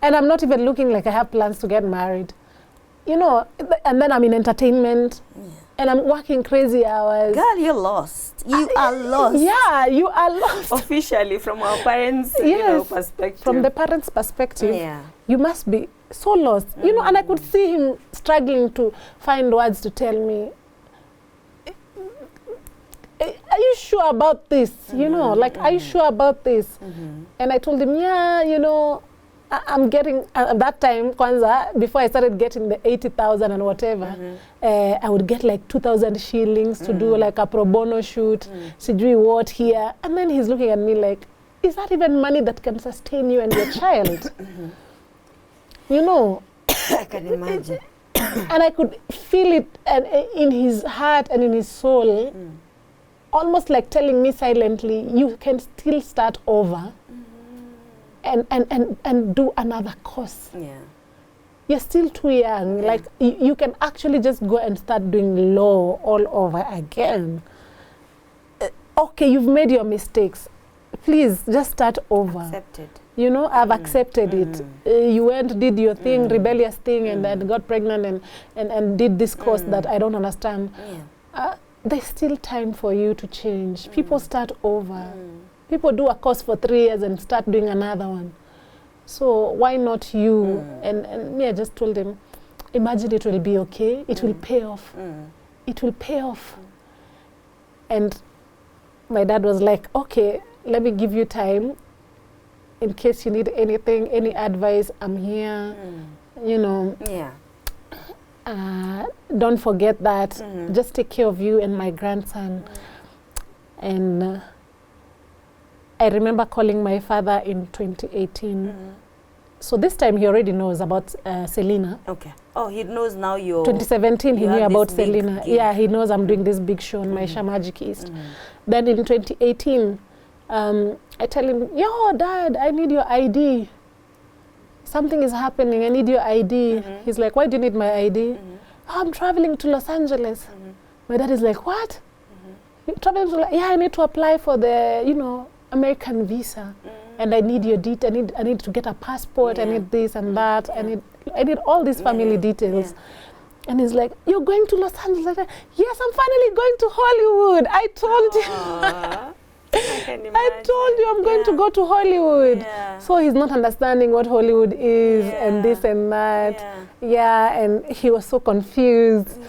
and I'm not even looking like I have plans to get married. And then I'm in entertainment. Yeah. And I'm working crazy hours. Girl, you're lost. You are lost. Yeah, you are lost. Officially, from our parents' perspective. From the parents' perspective, you must be so lost. And I could see him struggling to find words to tell me, are you sure about this? Are you sure about this? And I told him, I'm getting, at that time, kwanza, before I started getting the 80,000 and whatever, I would get like 2,000 shillings to do like a pro bono shoot, sijui what here. And then he's looking at me like, is that even money that can sustain you and your child? I can imagine. And I could feel it in his heart and in his soul, almost like telling me silently, you can still start over. And do another course. Yeah. You're still too young. Yeah. Like, you can actually just go and start doing law all over again. Okay, you've made your mistakes. Please, just start over. Accepted. I've accepted it. You went, did your thing, rebellious thing, and then got pregnant and did this course that I don't understand. Yeah. There's still time for you to change. People start over. People do a course for 3 years and start doing another one. So why not you? And me, I just told him, imagine it will be okay. It will pay off. It will pay off. And my dad was like, okay, let me give you time. In case you need anything, any advice, I'm here. Yeah. Don't forget that. Just take care of you and my grandson. And I remember calling my father in 2018. So this time he already knows about Selena. Okay. Oh, he knows now you're... 2017 he knew about Selena. Yeah, he knows I'm doing this big show on Maisha Magic East. Then in 2018, I tell him, yo, Dad, I need your ID. Something is happening, I need your ID. He's like, why do you need my ID? Oh, I'm traveling to Los Angeles. My dad is like, what? You're traveling to I need to apply for the, American visa, and I need your detail. I need to get a passport. I need this and that. I need all these family details. And he's like, "You're going to Los Angeles?" Yes, I'm finally going to Hollywood. I told you. I told you I'm going to go to Hollywood. Yeah. So he's not understanding what Hollywood is and this and that. Yeah, and he was so confused.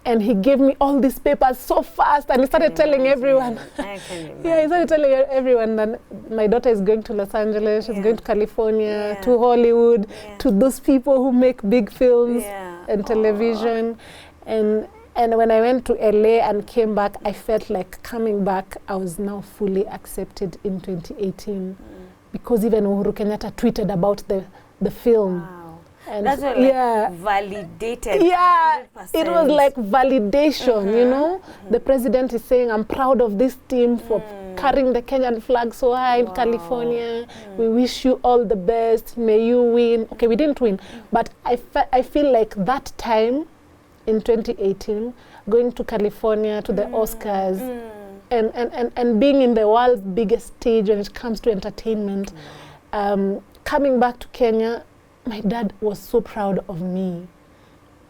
And he gave me all these papers so fast, and he started telling everyone. I can imagine. Yeah, he started telling everyone that my daughter is going to Los Angeles, she's going to California, to Hollywood, to those people who make big films and television. And when I went to LA and came back, I felt like coming back, I was now fully accepted in 2018. Because even Uhuru Kenyatta tweeted about the film. Wow. And that's what, validated. Yeah, 100%. It was like validation, The president is saying, I'm proud of this team for carrying the Kenyan flag so high in California. We wish you all the best. May you win. Okay, we didn't win. But I feel like that time in 2018, going to California, to the Oscars, and being in the world's biggest stage when it comes to entertainment, coming back to Kenya, my dad was so proud of me.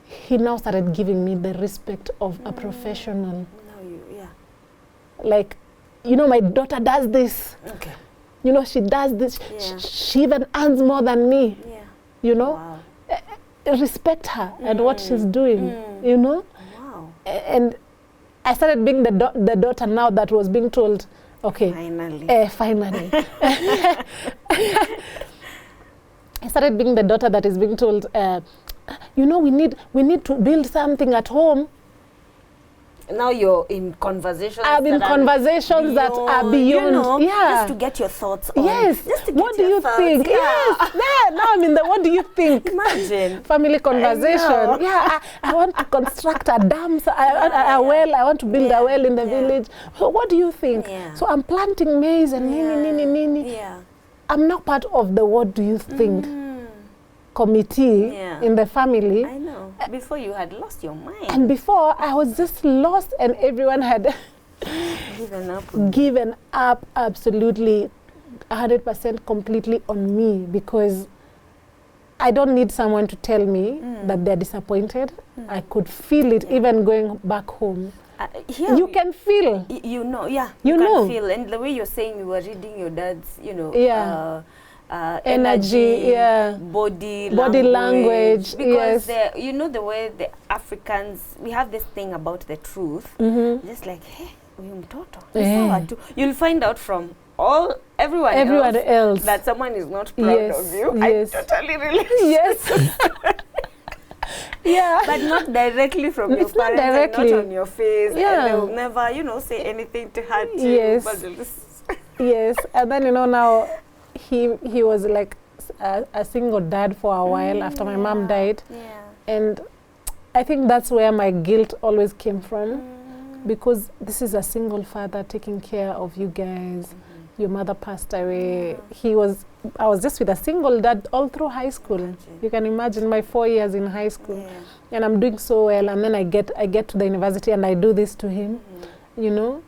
He now started giving me the respect of a professional. Like, you know, my daughter does this. Okay. You know, she does this. Yeah. She even earns more than me. Yeah. You know? Wow. Respect her and what she's doing, you know? Wow. And I started being the daughter now that was being told, okay. Finally. Finally. I started being the daughter that is being told, you know, we need to build something at home. Now you're in conversations. I'm in conversations that are beyond. You know, yeah. just to get your thoughts on. Yes. Just to get what do you think? Yeah. Yes. Yeah. Now I'm in the what do you think? Imagine. Family conversation. Yeah. I want to construct a dam, a well. I want to build a well in the village. So what do you think? Yeah. So I'm planting maize and nini. Yeah. I'm not part of the what do you think committee in the family. I know. Before you had lost your mind. And before I was just lost and everyone had given up absolutely 100% completely on me, because I don't need someone to tell me that they're disappointed. I could feel it even going back home. You can feel. You know, yeah. You can know. feel. And the way you're saying you were reading your dad's, you know, energy, body language. Because yes. you know the way the Africans, we have this thing about the truth. Just like, hey, you'll find out from everyone else that someone is not proud of you. Yes. I totally relate. Yes. Yeah. But not directly from your parents, and not on your face. Yeah. And they will never, you know, say anything to hurt you. Yes. But they'll just yes. And then, you know, now he was like a single dad for a while after my mom died. Yeah. And I think that's where my guilt always came from, because this is a single father taking care of you guys. Your mother passed away. I was just with a single dad all through high school. You can imagine my 4 years in high school. And I'm doing so well, and then I get to the university and I do this to him, you know.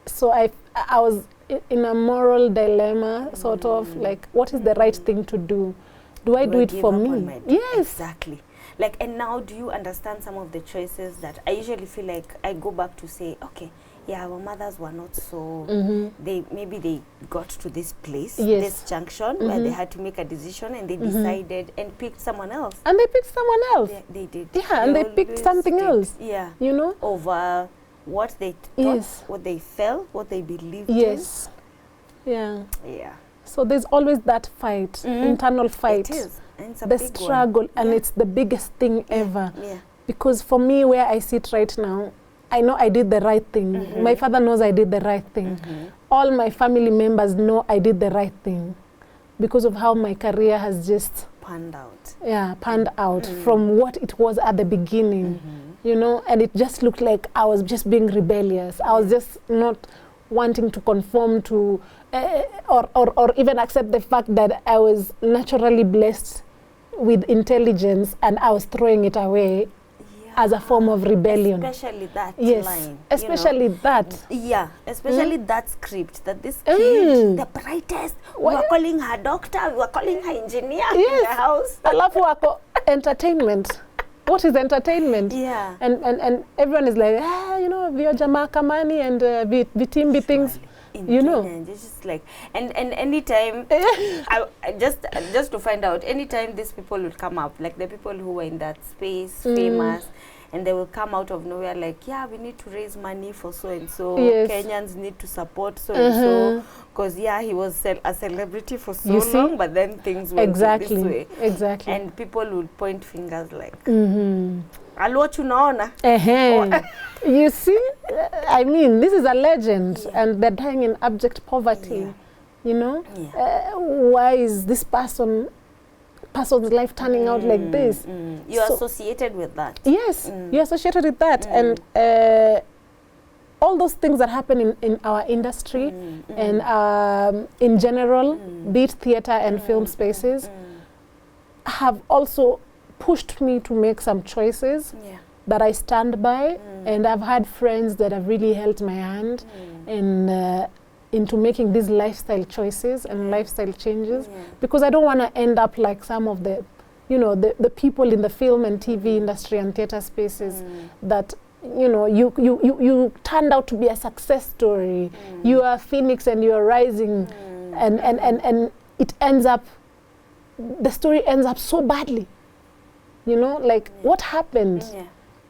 So I was in a moral dilemma, sort of like, what is the right thing to do? Do I do it for me? Yes. Exactly. Like, and now do you understand some of the choices that I usually feel like I go back to say, okay, yeah, our mothers were not so, maybe they got to this place, this junction where they had to make a decision, and they decided and picked someone else. And they picked someone else. They did. Yeah, and they picked something else. Yeah. You know? Over what they thought, what they felt, what they believed in. Yeah. Yeah. So there's always that fight, internal fight. It is. And it's a the big struggle, and it's the biggest thing ever. Yeah. Because for me, where I sit right now, I know I did the right thing. My father knows I did the right thing. All my family members know I did the right thing, because of how my career has just panned out. Yeah, panned out from what it was at the beginning. You know, and it just looked like I was just being rebellious. I was just not wanting to conform to or even accept the fact that I was naturally blessed with intelligence, and I was throwing it away as a form of rebellion. Especially that line. Especially that. Yeah, especially that script, that this kid, the brightest, we were calling her doctor, we were calling her engineer in the house. Alafu wako entertainment. What is entertainment? Yeah. And everyone is like, you know, vio jamaa kamani and vitimbi things. You know, it's just like, and anytime, I just to find out, anytime these people will come up, like the people who were in that space, famous, and they will come out of nowhere like, yeah, we need to raise money for so and so. Kenyans need to support so and so, because he was a celebrity for so long, but then things went this way. Exactly. And people would point fingers like, Aluoch unaona. You see, I mean, this is a legend, and they're dying in abject poverty. You know, why is this person's life turning out like this? You're associated with that. Yes, you're associated with that, and all those things that happen in our industry and in general, be it theater and film spaces, have also pushed me to make some choices that I stand by, and I've had friends that have really held my hand, and into making these lifestyle choices and lifestyle changes, because I don't want to end up like some of the, you know, the people in the film and TV industry and theater spaces that, you know, you turned out to be a success story. You are a phoenix and you are rising, and it ends up, the story ends up so badly. You know, like what happened?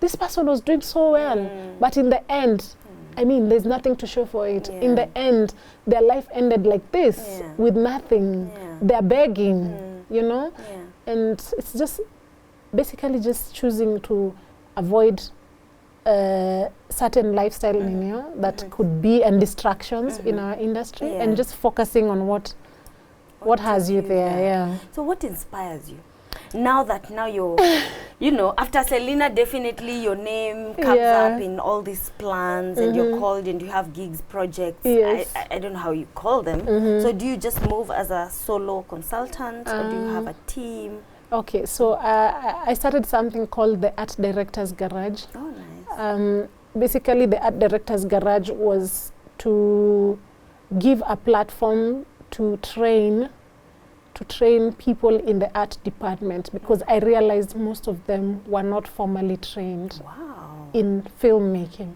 This person was doing so well, but in the end, I mean, there's nothing to show for it. In the end, their life ended like this, with nothing. They're begging, you know? And it's just basically just choosing to avoid certain lifestyle that could be, and distractions in our industry, and just focusing on what has you there. So what inspires you? Now you're, you know, after Selena, definitely your name comes up in all these plans, and you're called and you have gigs, projects. I don't know how you call them. So do you just move as a solo consultant, or do you have a team? Okay, so I started something called the Art Directors Garage. Oh, nice. Basically, the Art Directors Garage was to give a platform to train people in the art department, because I realized most of them were not formally trained in filmmaking.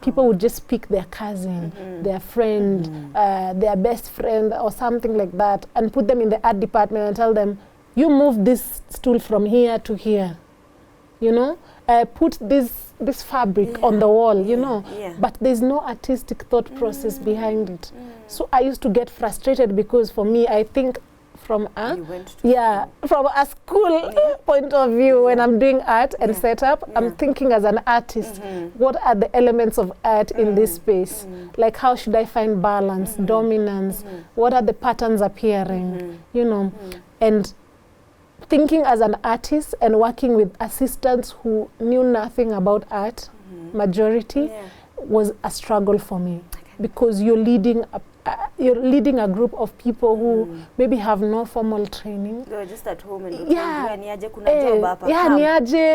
People would just pick their cousin, their friend, their best friend or something like that, and put them in the art department and tell them, you move this stool from here to here, you know, put this fabric on the wall, you know, but there's no artistic thought process behind it. So I used to get frustrated, because for me, I think from a school point of view, when I'm doing art and setup, I'm thinking as an artist, what are the elements of art in this space? Like, how should I find balance, dominance? What are the patterns appearing? You know, and thinking as an artist and working with assistants who knew nothing about art, majority, was a struggle for me, because you're leading a group of people who maybe have no formal training. They're just at home and niaje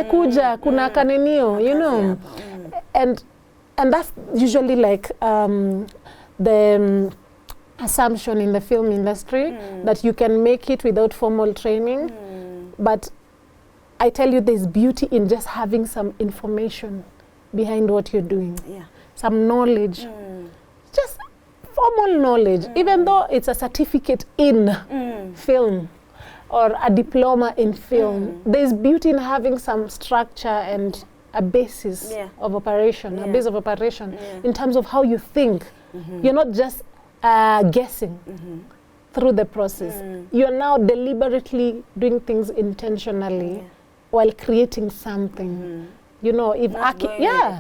kuja kuna kanenio, you know. And that's usually like the assumption in the film industry, that you can make it without formal training. But I tell you, there's beauty in just having some information behind what you're doing. Some knowledge. Just formal knowledge, even though it's a certificate in film or a diploma in film. There's beauty in having some structure and a basis of operation, a base of operation in terms of how you think. You're not just guessing through the process. You're now deliberately doing things intentionally while creating something. You know, if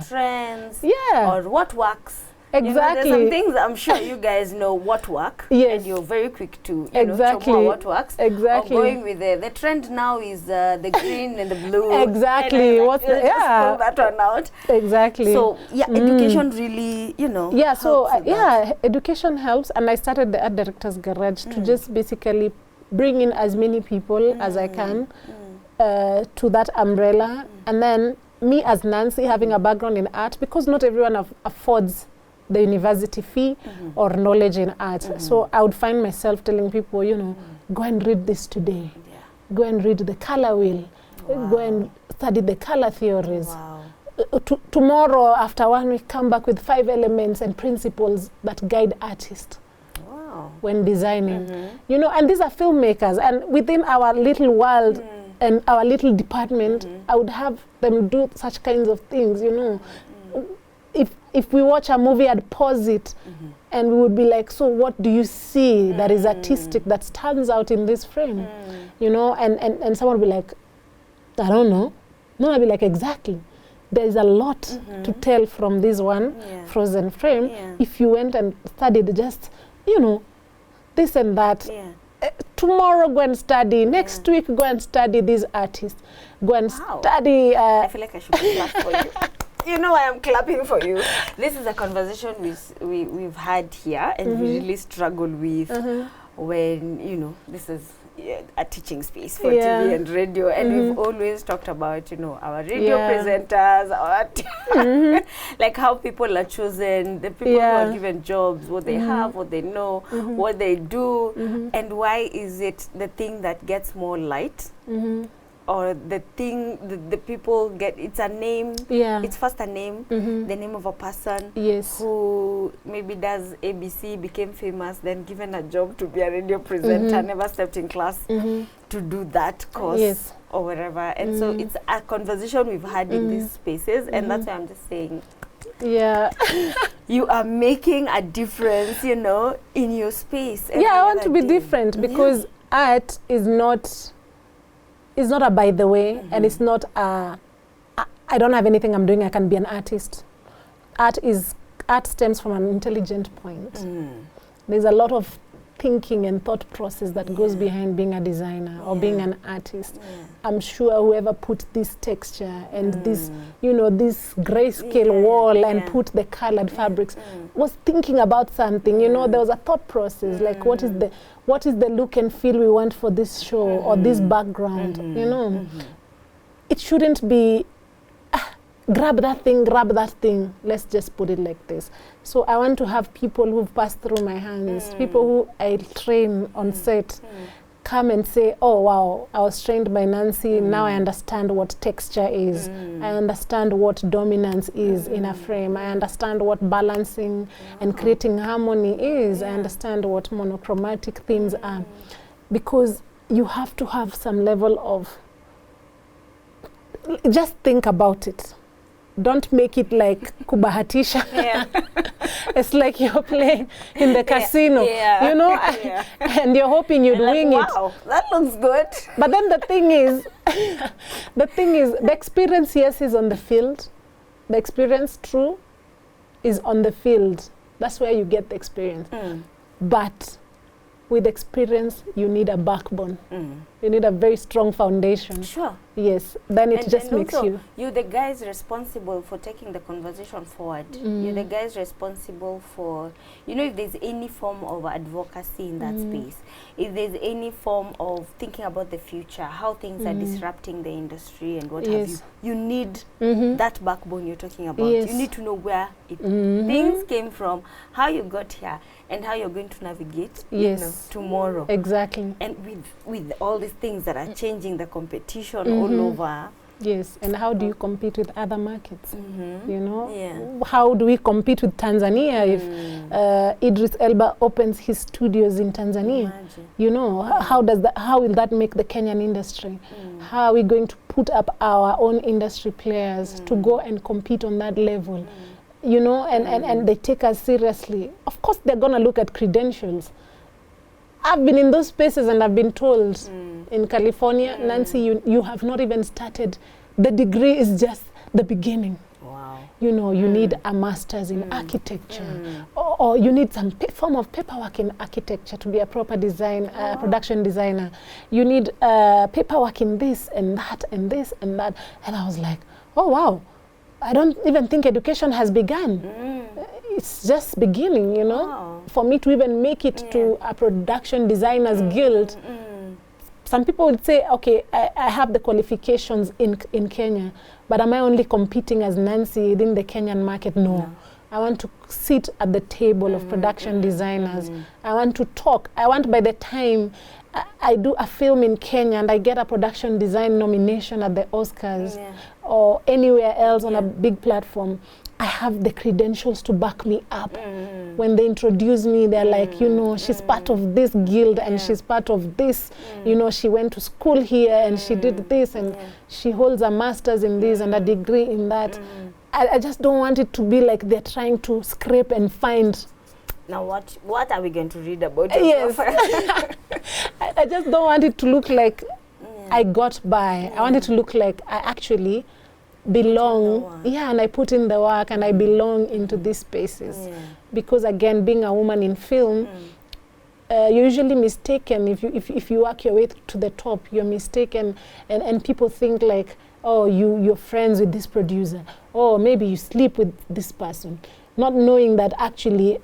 trends or what works. Exactly. You know, there's some things I'm sure you guys know what work, and you're very quick to know what works. Or going with the trend now is the green and the blue. Exactly. What's just pull that one out. Exactly. So education really, you know. Education helps, and I started the Art Directors Garage to just basically bring in as many people as I can to that umbrella, and then me as Nancy, having a background in art, because not everyone affords the university fee or knowledge in art. So I would find myself telling people, you know, go and read this today. Go and read the color wheel. Go and study the color theories. Tomorrow, after 1 week, come back with 5 elements and principles that guide artists when designing. You know, and these are filmmakers. And within our little world and our little department, I would have them do such kinds of things, you know. If we watch a movie, I'd pause it and we would be like, so what do you see that is artistic, that stands out in this frame? You know, and someone would be like, I don't know. No, I'd be like, exactly. There's a lot to tell from this one frozen frame. If you went and studied just, you know, this and that. Tomorrow, go and study. Next week, go and study these artists. Go and study. I feel like I should clap for you. You know, I am clapping for you. This is a conversation we've had here, and we really struggle with when, you know, this is a teaching space for TV and radio, and we've always talked about, our radio presenters, our like how people are chosen, the people who are given jobs, what they have, what they know, what they do, and why is it the thing that gets more light? Or the thing the people get, it's a name, it's first a name, the name of a person who maybe does ABC, became famous, then given a job to be a radio presenter, never stepped in class to do that course or whatever. And so it's a conversation we've had in these spaces, and that's why I'm just saying, you are making a difference, in your space. I want to be different, because art is not a by the way, and it's not I don't have anything I'm doing, I can be an artist. Art stems from an intelligent point. There's a lot of thinking and thought process that goes behind being a designer or being an artist. I'm sure whoever put this texture and this, this grayscale wall and put the colored fabrics was thinking about something. There was a thought process, like what is the look and feel we want for this show or this background. It shouldn't be grab that thing, let's just put it like this. So I want to have people who've passed through my hands, people who I train on set, come and say, oh wow, I was trained by Nancy, now I understand what texture is, I understand what dominance is in a frame, I understand what balancing and creating harmony is, I understand what monochromatic themes are. Because you have to have some level of, just think about it. Don't make it like kubahatisha. It's like you're playing in the casino, and you're hoping you'd win it. Wow, that looks good. But then the thing is, the experience, yes, is on the field. The experience, true, is on the field. That's where you get the experience. But with experience, you need a backbone. You need a very strong foundation. Sure. Yes. Then it just makes you. You're the guys responsible for taking the conversation forward. You're the guys responsible for, if there's any form of advocacy in that space, if there's any form of thinking about the future, how things are disrupting the industry and what have you, you need that backbone you're talking about. You need to know where things came from, how you got here, and how you're going to navigate tomorrow. Exactly. And with all these things that are changing the competition all over. Yes, and how do you compete with other markets? How do we compete with Tanzania if Idris Elba opens his studios in Tanzania? Imagine. How will that make the Kenyan industry? How are we going to put up our own industry players to go and compete on that level? And they take us seriously. Of course, they're going to look at credentials. I've been in those spaces and I've been told in California, Nancy, you have not even started. The degree is just the beginning. Wow. You need a master's in architecture, or you need some form of paperwork in architecture to be a proper production designer. You need paperwork in this and that and this and that. And I was like, oh, wow. I don't even think education has begun. It's just beginning, Wow. For me to even make it to a production designers guild. Some people would say, okay, I have the qualifications in Kenya, but am I only competing as Nancy within the Kenyan market? No. I want to sit at the table of production designers. I want to talk. I want, by the time I do a film in Kenya and I get a production design nomination at the Oscars or anywhere else on a big platform, I have the credentials to back me up. When they introduce me, they're like, she's part of this guild and she's part of this. She went to school here and she did this and she holds a master's in this and a degree in that. I just don't want it to be like they're trying to scrape and find. Now what are we going to read about? Yes. I just don't want it to look like I got by. I want it to look like I actually belong. And I put in the work and I belong into these spaces. Because again, being a woman in film, you're usually mistaken. If you work your way to the top, you're mistaken, and people think like, oh, you're friends with this producer, or maybe you sleep with this person, not knowing that actually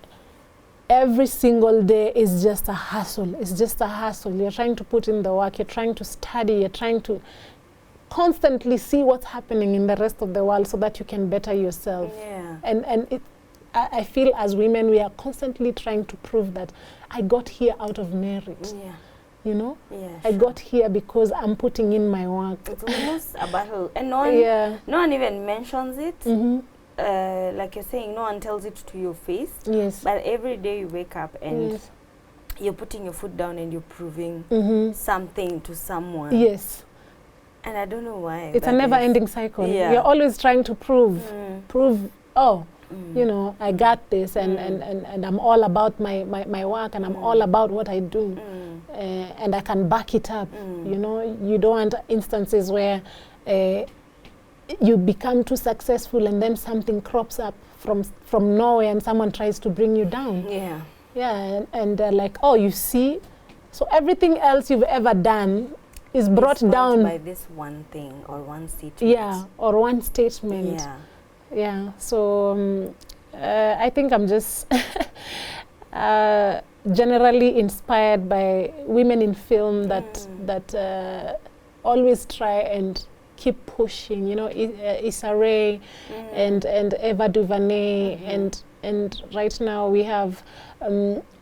every single day is just a hustle. It's just a hustle. You're trying to put in the work, you're trying to study, you're trying to constantly see what's happening in the rest of the world so that you can better yourself. Yeah. And I feel as women, we are constantly trying to prove that I got here out of merit. Yeah. You know? Yeah, I got here because I'm putting in my work. It's almost a battle. And no one even mentions it. Like you're saying, no one tells it to your face. Yes. But every day you wake up and you're putting your foot down and you're proving something to someone. Yes. And I don't know why. It's a never-ending cycle. Yeah. You're always trying to prove, you know, I got this, and I'm all about my work, and I'm all about what I do, and I can back it up. You know, you don't want instances where you become too successful and then something crops up from nowhere and someone tries to bring you down. Yeah. Yeah, and like, oh, you see, so everything else you've ever done is brought down by this one thing or one statement. Yeah, or one statement. Yeah. Yeah, so I think I'm just generally inspired by women in film that always try and keep pushing. You know, Issa Rae and Eva DuVernay, and right now we have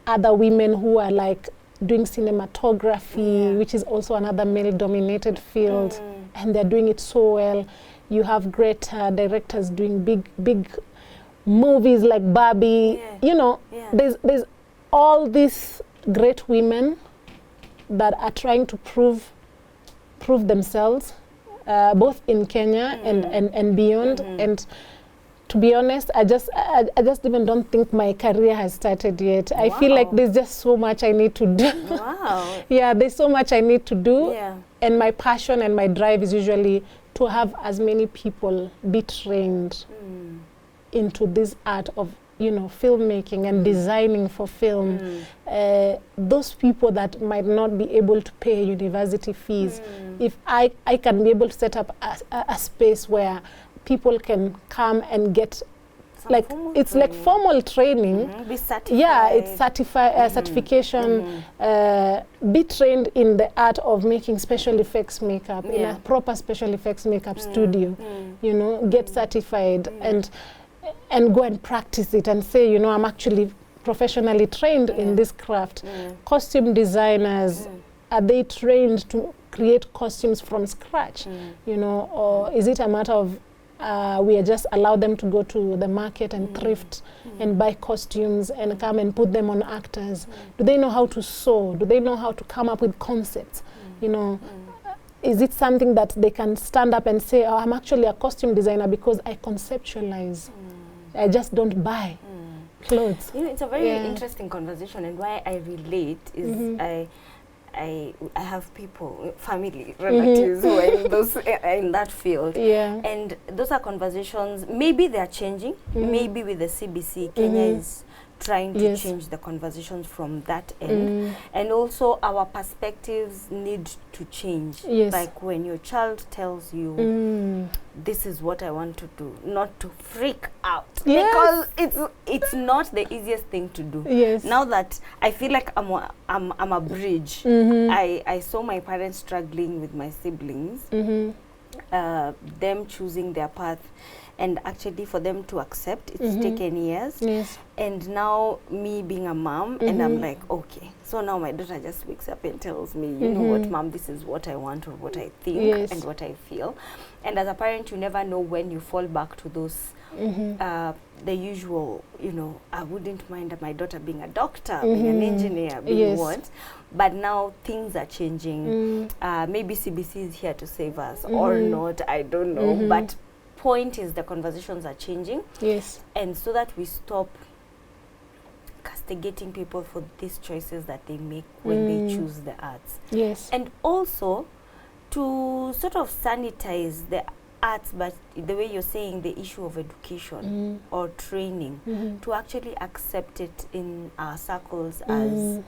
other women who are like doing cinematography, which is also another male-dominated field, and they're doing it so well. You have great directors doing big movies like Barbie. Yeah. You know, there's all these great women that are trying to prove themselves, both in Kenya and beyond. And to be honest, I just even don't think my career has started yet. I feel like there's just so much I need to do. Wow. Yeah, there's so much I need to do. Yeah. And my passion and my drive is usually to have as many people be trained into this art of, you know, filmmaking and designing for film. Those people that might not be able to pay university fees, if I can be able to set up a space where people can come and get like it's training. Like formal training. Be certified. Yeah, it's certification. Be trained in the art of making special effects makeup in a proper special effects makeup studio. You know, get certified and go and practice it and say, you know, I'm actually professionally trained in this craft. Costume designers, are they trained to create costumes from scratch? You know, or is it a matter of we just allow them to go to the market and thrift and buy costumes and come and put them on actors? Do they know how to sew? Do they know how to come up with concepts? You know, is it something that they can stand up and say, oh, I'm actually a costume designer because I conceptualize. I just don't buy clothes. You know, it's a very interesting conversation, and why I relate is I have people, family, relatives who are in that field. Yeah. And those are conversations, maybe they're changing, maybe with the CBC, Kenya is trying to change the conversations from that end. And also our perspectives need to change. Yes. Like when your child tells you, this is what I want to do, not to freak out. Yes. Because it's not the easiest thing to do. Yes. Now that I feel like I'm a bridge, I saw my parents struggling with my siblings, them choosing their path. And actually for them to accept, it's taken years. Yes. And now me being a mom, and I'm like, okay. So now my daughter just wakes up and tells me, you know what, mom, this is what I want or what I think and what I feel. And as a parent, you never know when you fall back to those, the usual, you know, I wouldn't mind my daughter being a doctor, being an engineer, being what. But now things are changing. Maybe CBC is here to save us or not, I don't know. But point is the conversations are changing. Yes. And so that we stop castigating people for these choices that they make when they choose the arts. Yes. And also to sort of sanitize the arts, but the way you're saying the issue of education or training, to actually accept it in our circles as,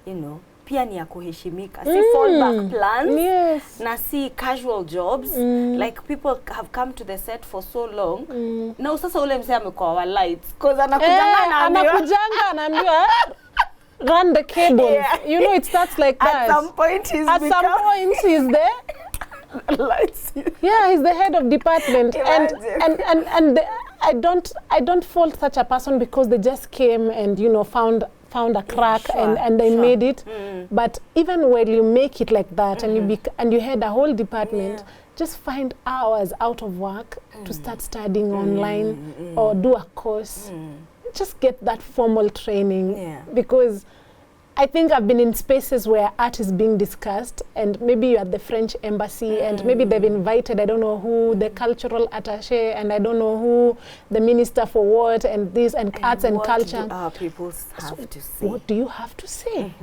you know, pia ni ya kuheshimika. Si fallback plans. Yes. Na si casual jobs. Like people have come to the set for so long. Na sasa ule msee amekuwa wa lights. Cause anakujanga anaambiwa run the cables. Yeah. You know, it starts like that. At some point he's the lights. Yeah, he's the head of department. And I don't fault such a person because they just came and, you know, found a crack and they made it. But even when you make it like that and you had a whole department, just find hours out of work to start studying online or do a course. Just get that formal training because I think I've been in spaces where art is being discussed, and maybe you're at the French embassy and maybe they've invited, I don't know who, the cultural attaché, and I don't know who, the minister for what, and this, and arts and culture. What do our people have to say? What do you have to say?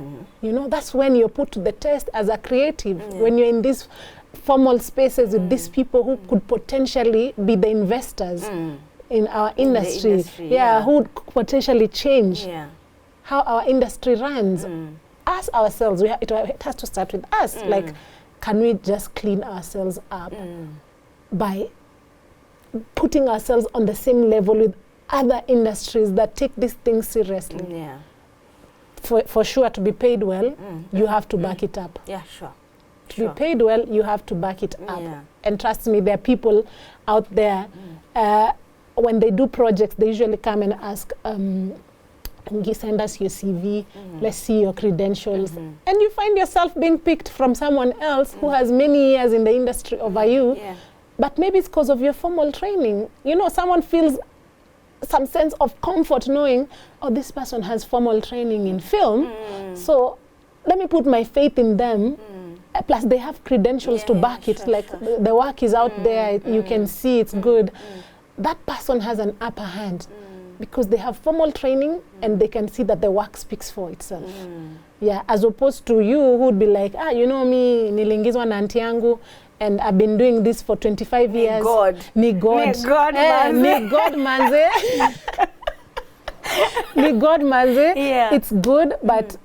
You know, that's when you're put to the test as a creative, when you're in these formal spaces with these people who could potentially be the investors in our industry. Who would potentially change how our industry runs. Us ourselves, it has to start with us. Like, can we just clean ourselves up by putting ourselves on the same level with other industries that take these things seriously? For sure, to be paid well, you have to back it up. Yeah, sure. To be paid well, you have to back it up. And trust me, there are people out there, when they do projects, they usually come and ask, send us your CV, let's see your credentials. And you find yourself being picked from someone else who has many years in the industry over you, but maybe it's because of your formal training. You know, someone feels some sense of comfort knowing, oh, this person has formal training in film, so let me put my faith in them. Plus they have credentials to back it, the work is out there, you can see it's good. That person has an upper hand. Because they have formal training and they can see that the work speaks for itself. As opposed to you who would be like, you know me, nilingizwa na auntie yangu, and I've been doing this for 25 years. Ni God manze. Ni God manze. It's good, but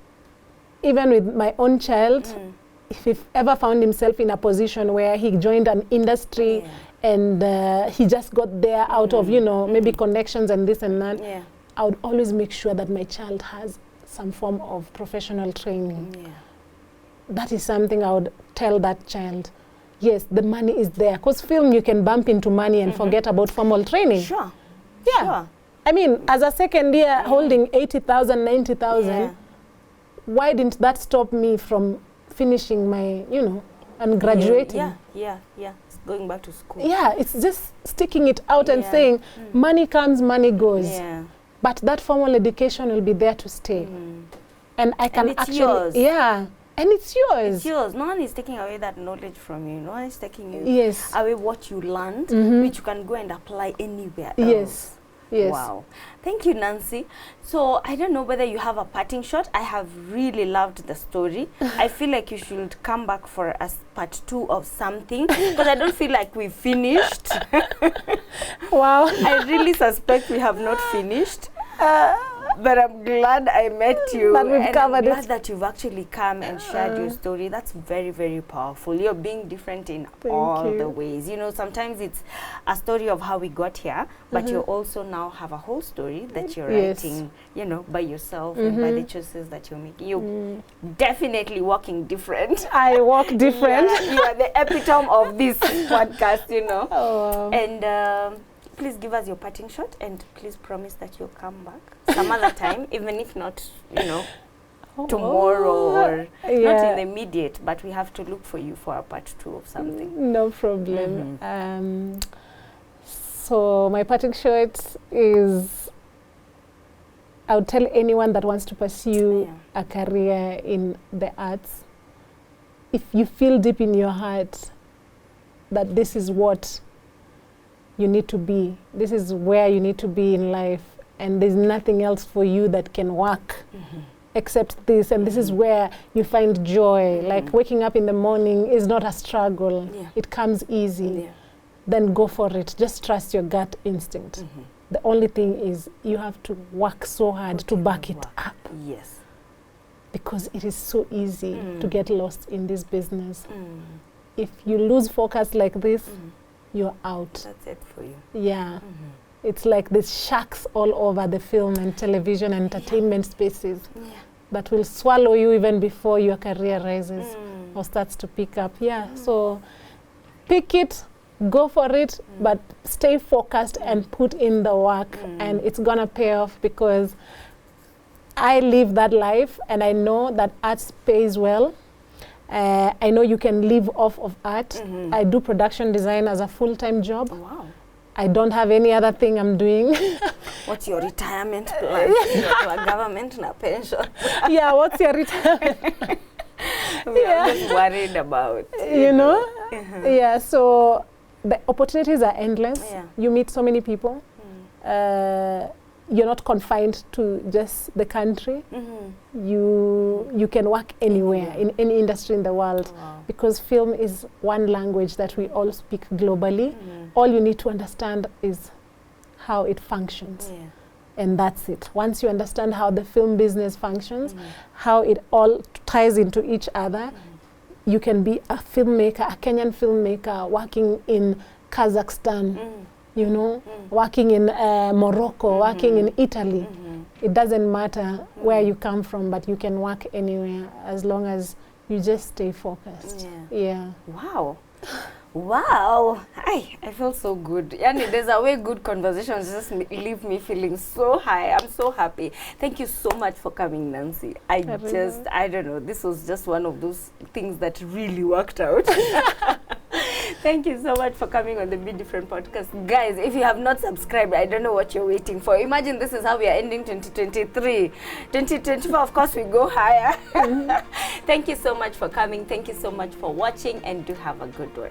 even with my own child, if he ever found himself in a position where he joined an industry and he just got there out of, you know, maybe connections and this and that, I would always make sure that my child has some form of professional training. That is something I would tell that child. Yes, the money is there. Because film, you can bump into money and forget about formal training. Sure. I mean, as a second year holding 80,000, 90,000, why didn't that stop me from finishing my, you know, and graduating? Going back to school. It's just sticking it out and saying, money comes, money goes. But that formal education will be there to stay. And I can it's yours. And it's yours. It's yours. No one is taking away that knowledge from you. No one is taking you away what you learned, which you can go and apply anywhere else. Wow. Thank you, Nancy. So I don't know whether you have a parting shot. I have really loved the story. I feel like you should come back for a part 2 of something, because I don't feel like we've finished. Wow. I really suspect we have not finished. But I'm glad I met you. That we've covered I'm glad that you've actually come and shared your story. That's very, very powerful. You're being different in all the ways. You know, sometimes it's a story of how we got here, but you also now have a whole story that you're writing, you know, by yourself and by the choices that you're making. You're definitely walking different. I walk different. You are the epitome of this podcast, you know. And please give us your parting shot, and please promise that you'll come back some other time, even if not, you know, tomorrow or not in the immediate, but we have to look for you for a part 2 of something. No problem. So my parting shot is, I would tell anyone that wants to pursue a career in the arts, if you feel deep in your heart that this is what you need to be, this is where you need to be in life, and there's nothing else for you that can work except this, and this is where you find joy, like waking up in the morning is not a struggle, it comes easy, then go for it. Just trust your gut instinct. The only thing is you have to work so hard to back it up. because it is so easy to get lost in this business. If you lose focus like this, you're out. That's it for you. Yeah. It's like there's sharks all over the film and television and entertainment spaces that will swallow you even before your career rises or starts to pick up. So pick it, go for it, but stay focused and put in the work, and it's gonna pay off, because I live that life and I know that art pays well. I know you can live off of art. I do production design as a full-time job. Wow. I don't have any other thing I'm doing. What's your retirement plan? To a government na pension? Yeah, what's your retirement? I'm just worried about, you know? Yeah, so the opportunities are endless. You meet so many people. You're not confined to just the country. You can work anywhere, in any industry in the world, because film is one language that we all speak globally. All you need to understand is how it functions. And that's it. Once you understand how the film business functions, how it all ties into each other, you can be a filmmaker, a Kenyan filmmaker working in Kazakhstan, you know, working in Morocco, working in Italy. It doesn't matter where you come from, but you can work anywhere as long as you just stay focused. Wow. Wow. I feel so good. Yani, there's a way good conversations just leave me feeling so high. I'm so happy. Thank you so much for coming, Nancy. I don't know, this was just one of those things that really worked out. Thank you so much for coming on the Be Different podcast. Guys, if you have not subscribed, I don't know what you're waiting for. Imagine this is how we are ending 2023. 2024, of course, we go higher. Thank you so much for coming. Thank you so much for watching, and do have a good one.